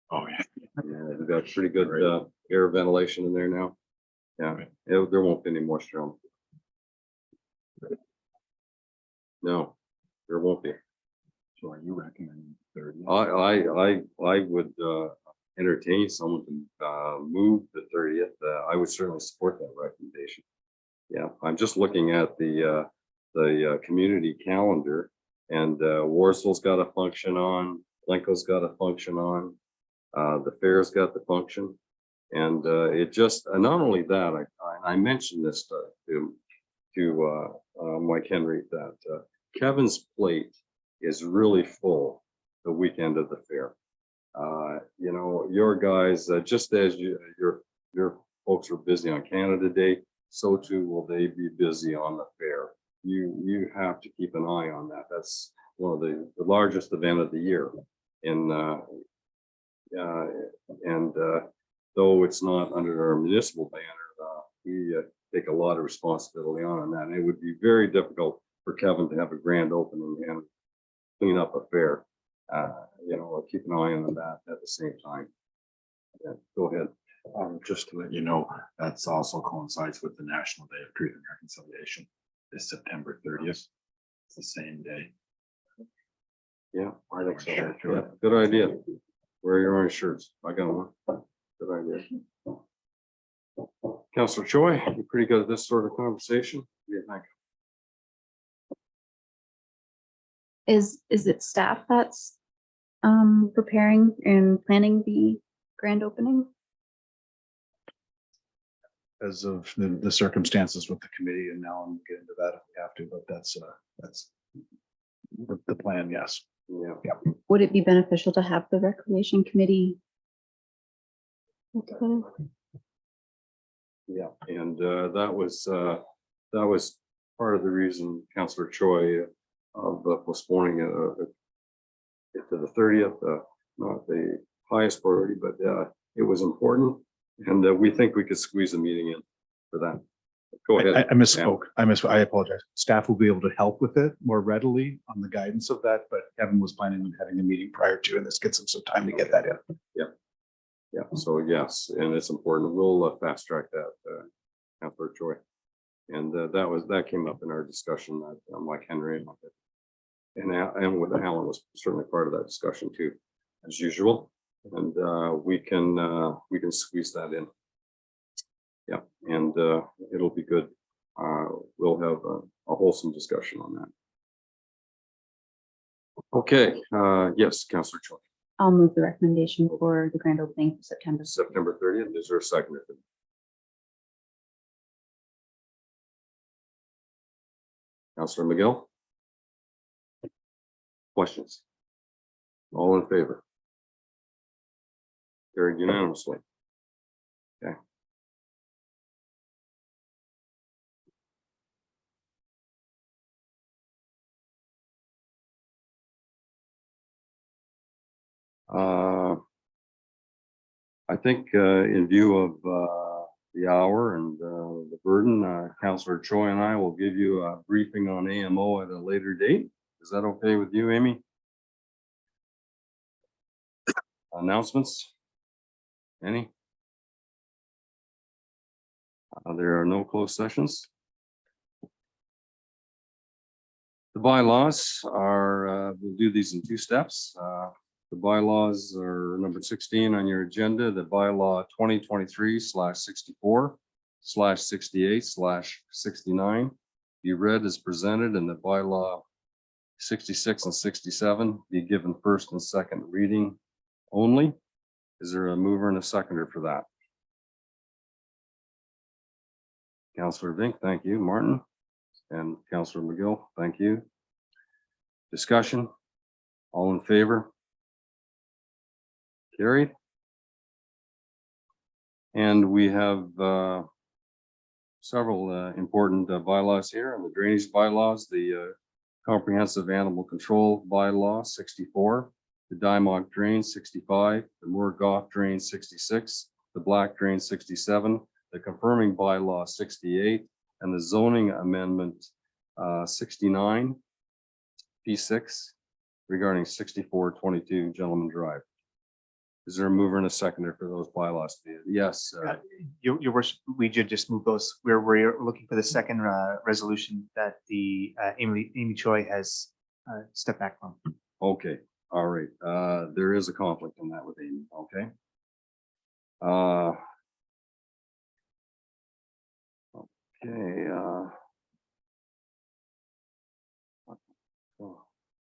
Oh yeah. Yeah, we've got pretty good air ventilation in there now. Yeah, there won't be any moisture on. No, there won't be. So are you recommending 30? I would entertain someone to move the 30th. I would certainly support that recommendation. Yeah, I'm just looking at the community calendar, and Warsaw's got a function on, Lenko's got a function on, the fair's got the function, and it just not only that, I mentioned this to Mike Henry, that Kevin's plate is really full the weekend of the fair. Your guys, just as your folks are busy on Canada Day, so too will they be busy on the fair. You have to keep an eye on that. That's one of the largest event of the year. Though it's not under our municipal banner, we take a lot of responsibility on that. And it would be very difficult for Kevin to have a grand opening and clean up a fair. Keep an eye on that at the same time. Yeah, go ahead. Just to let you know, that's also coincides with the National Day of Truth and Reconciliation. This September 30th. It's the same day. Yeah, I think so. Yeah, good idea. Wear your orange shirts. I got one. Good idea. Councillor Choi, you're pretty good at this sort of conversation. Yeah, thank you. Is it staff that's preparing and planning the grand opening? As of the circumstances with the committee, and now I'm get into that if we have to, but that's the plan, yes. Yeah. Would it be beneficial to have the recreation committee together? Yeah, and that was part of the reason, Councillor Choi, of postponing it to the 30th. Not the highest priority, but it was important, and we think we could squeeze a meeting in for that. Go ahead. I misspoke. I apologize. Staff will be able to help with it more readily on the guidance of that, but Kevin was planning on having a meeting prior to, and this gets him some time to get that in. Yeah, so yes, and it's important. We'll fast track that, Councillor Choi. And that came up in our discussion that Mike Henry and with Alan was certainly part of that discussion too, as usual. And we can squeeze that in. Yeah, and it'll be good. We'll have a wholesome discussion on that. Okay, yes, Councillor Choi. I'll move the recommendation for the grand opening for September. September 30th, is there a second? Councillor McGill? Questions? All in favor? Carried unanimously. Okay. I think in view of the hour and the burden, Councillor Choi and I will give you a briefing on AMO at a later date. Is that okay with you, Amy? Announcements? Any? There are no closed sessions. The bylaws are, we'll do these in two steps. The bylaws are number 16 on your agenda, the bylaw 2023/64/68/69 be read as presented, and the bylaw 66 and 67 be given first and second reading only. Is there a mover and a seconder for that? Councillor Vink, thank you. Martin and Councillor McGill, thank you. Discussion? All in favor? Carried. And we have several important bylaws here, and the drainage bylaws, the comprehensive animal control bylaw 64, the Dimog drain 65, the Moore Goff drain 66, the Black drain 67, the confirming bylaw 68, and the zoning amendment 69 P6 regarding 6422 Gentleman Drive. Is there a mover and a seconder for those bylaws? Yes. Your worship, we should just move those. We're looking for the second resolution that the Amy Choi has stepped back from. Okay, all right. There is a conflict in that with Amy. Okay. Okay.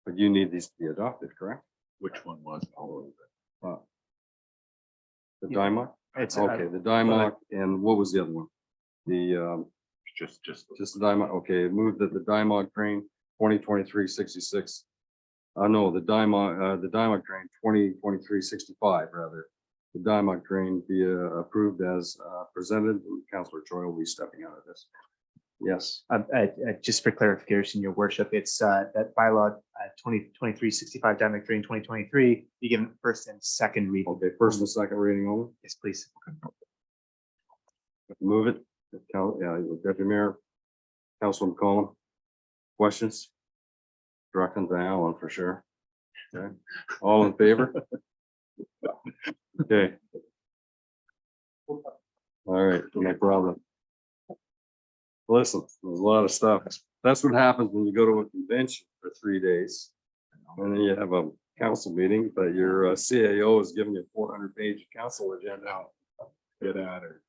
But you need these to be adopted, correct? Which one was? The Dimog? It's Okay, the Dimog, and what was the other one? The Just the Dimog. Okay, move that the Dimog train 2023/66. No, the Dimog train 2023/65 rather. The Dimog train be approved as presented. Councillor Choi will be stepping out of this. Yes. Just for clarification, your worship, it's that bylaw 2023/65 Dimog drain 2023 be given first and second reading. Okay, first and second reading only. Yes, please. Move it. Deputy Mayor, Councilman McCollum. Questions? Directing to Alan for sure. Okay. All in favor? Okay. All right, no problem. Listen, there's a lot of stuff. That's what happens when you go to a convention for 3 days. And then you have a council meeting, but your CAO is giving you a 400-page council agenda. get at her.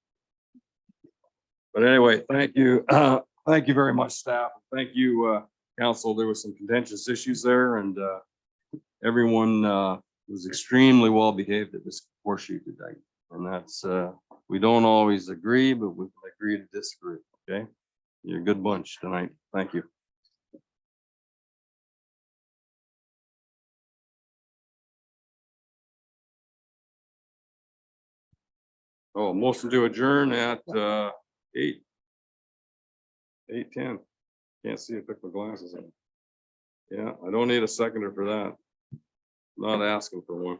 But anyway, thank you. Thank you very much, staff. Thank you, council. There was some contentious issues there and everyone was extremely well behaved at this horseshoe today. And that's, we don't always agree, but we agree to disagree, okay? You're a good bunch tonight. Thank you. Oh, motion to adjourn at 8:10. Can't see it, took my glasses on. Yeah, I don't need a seconder for that. Not asking for one.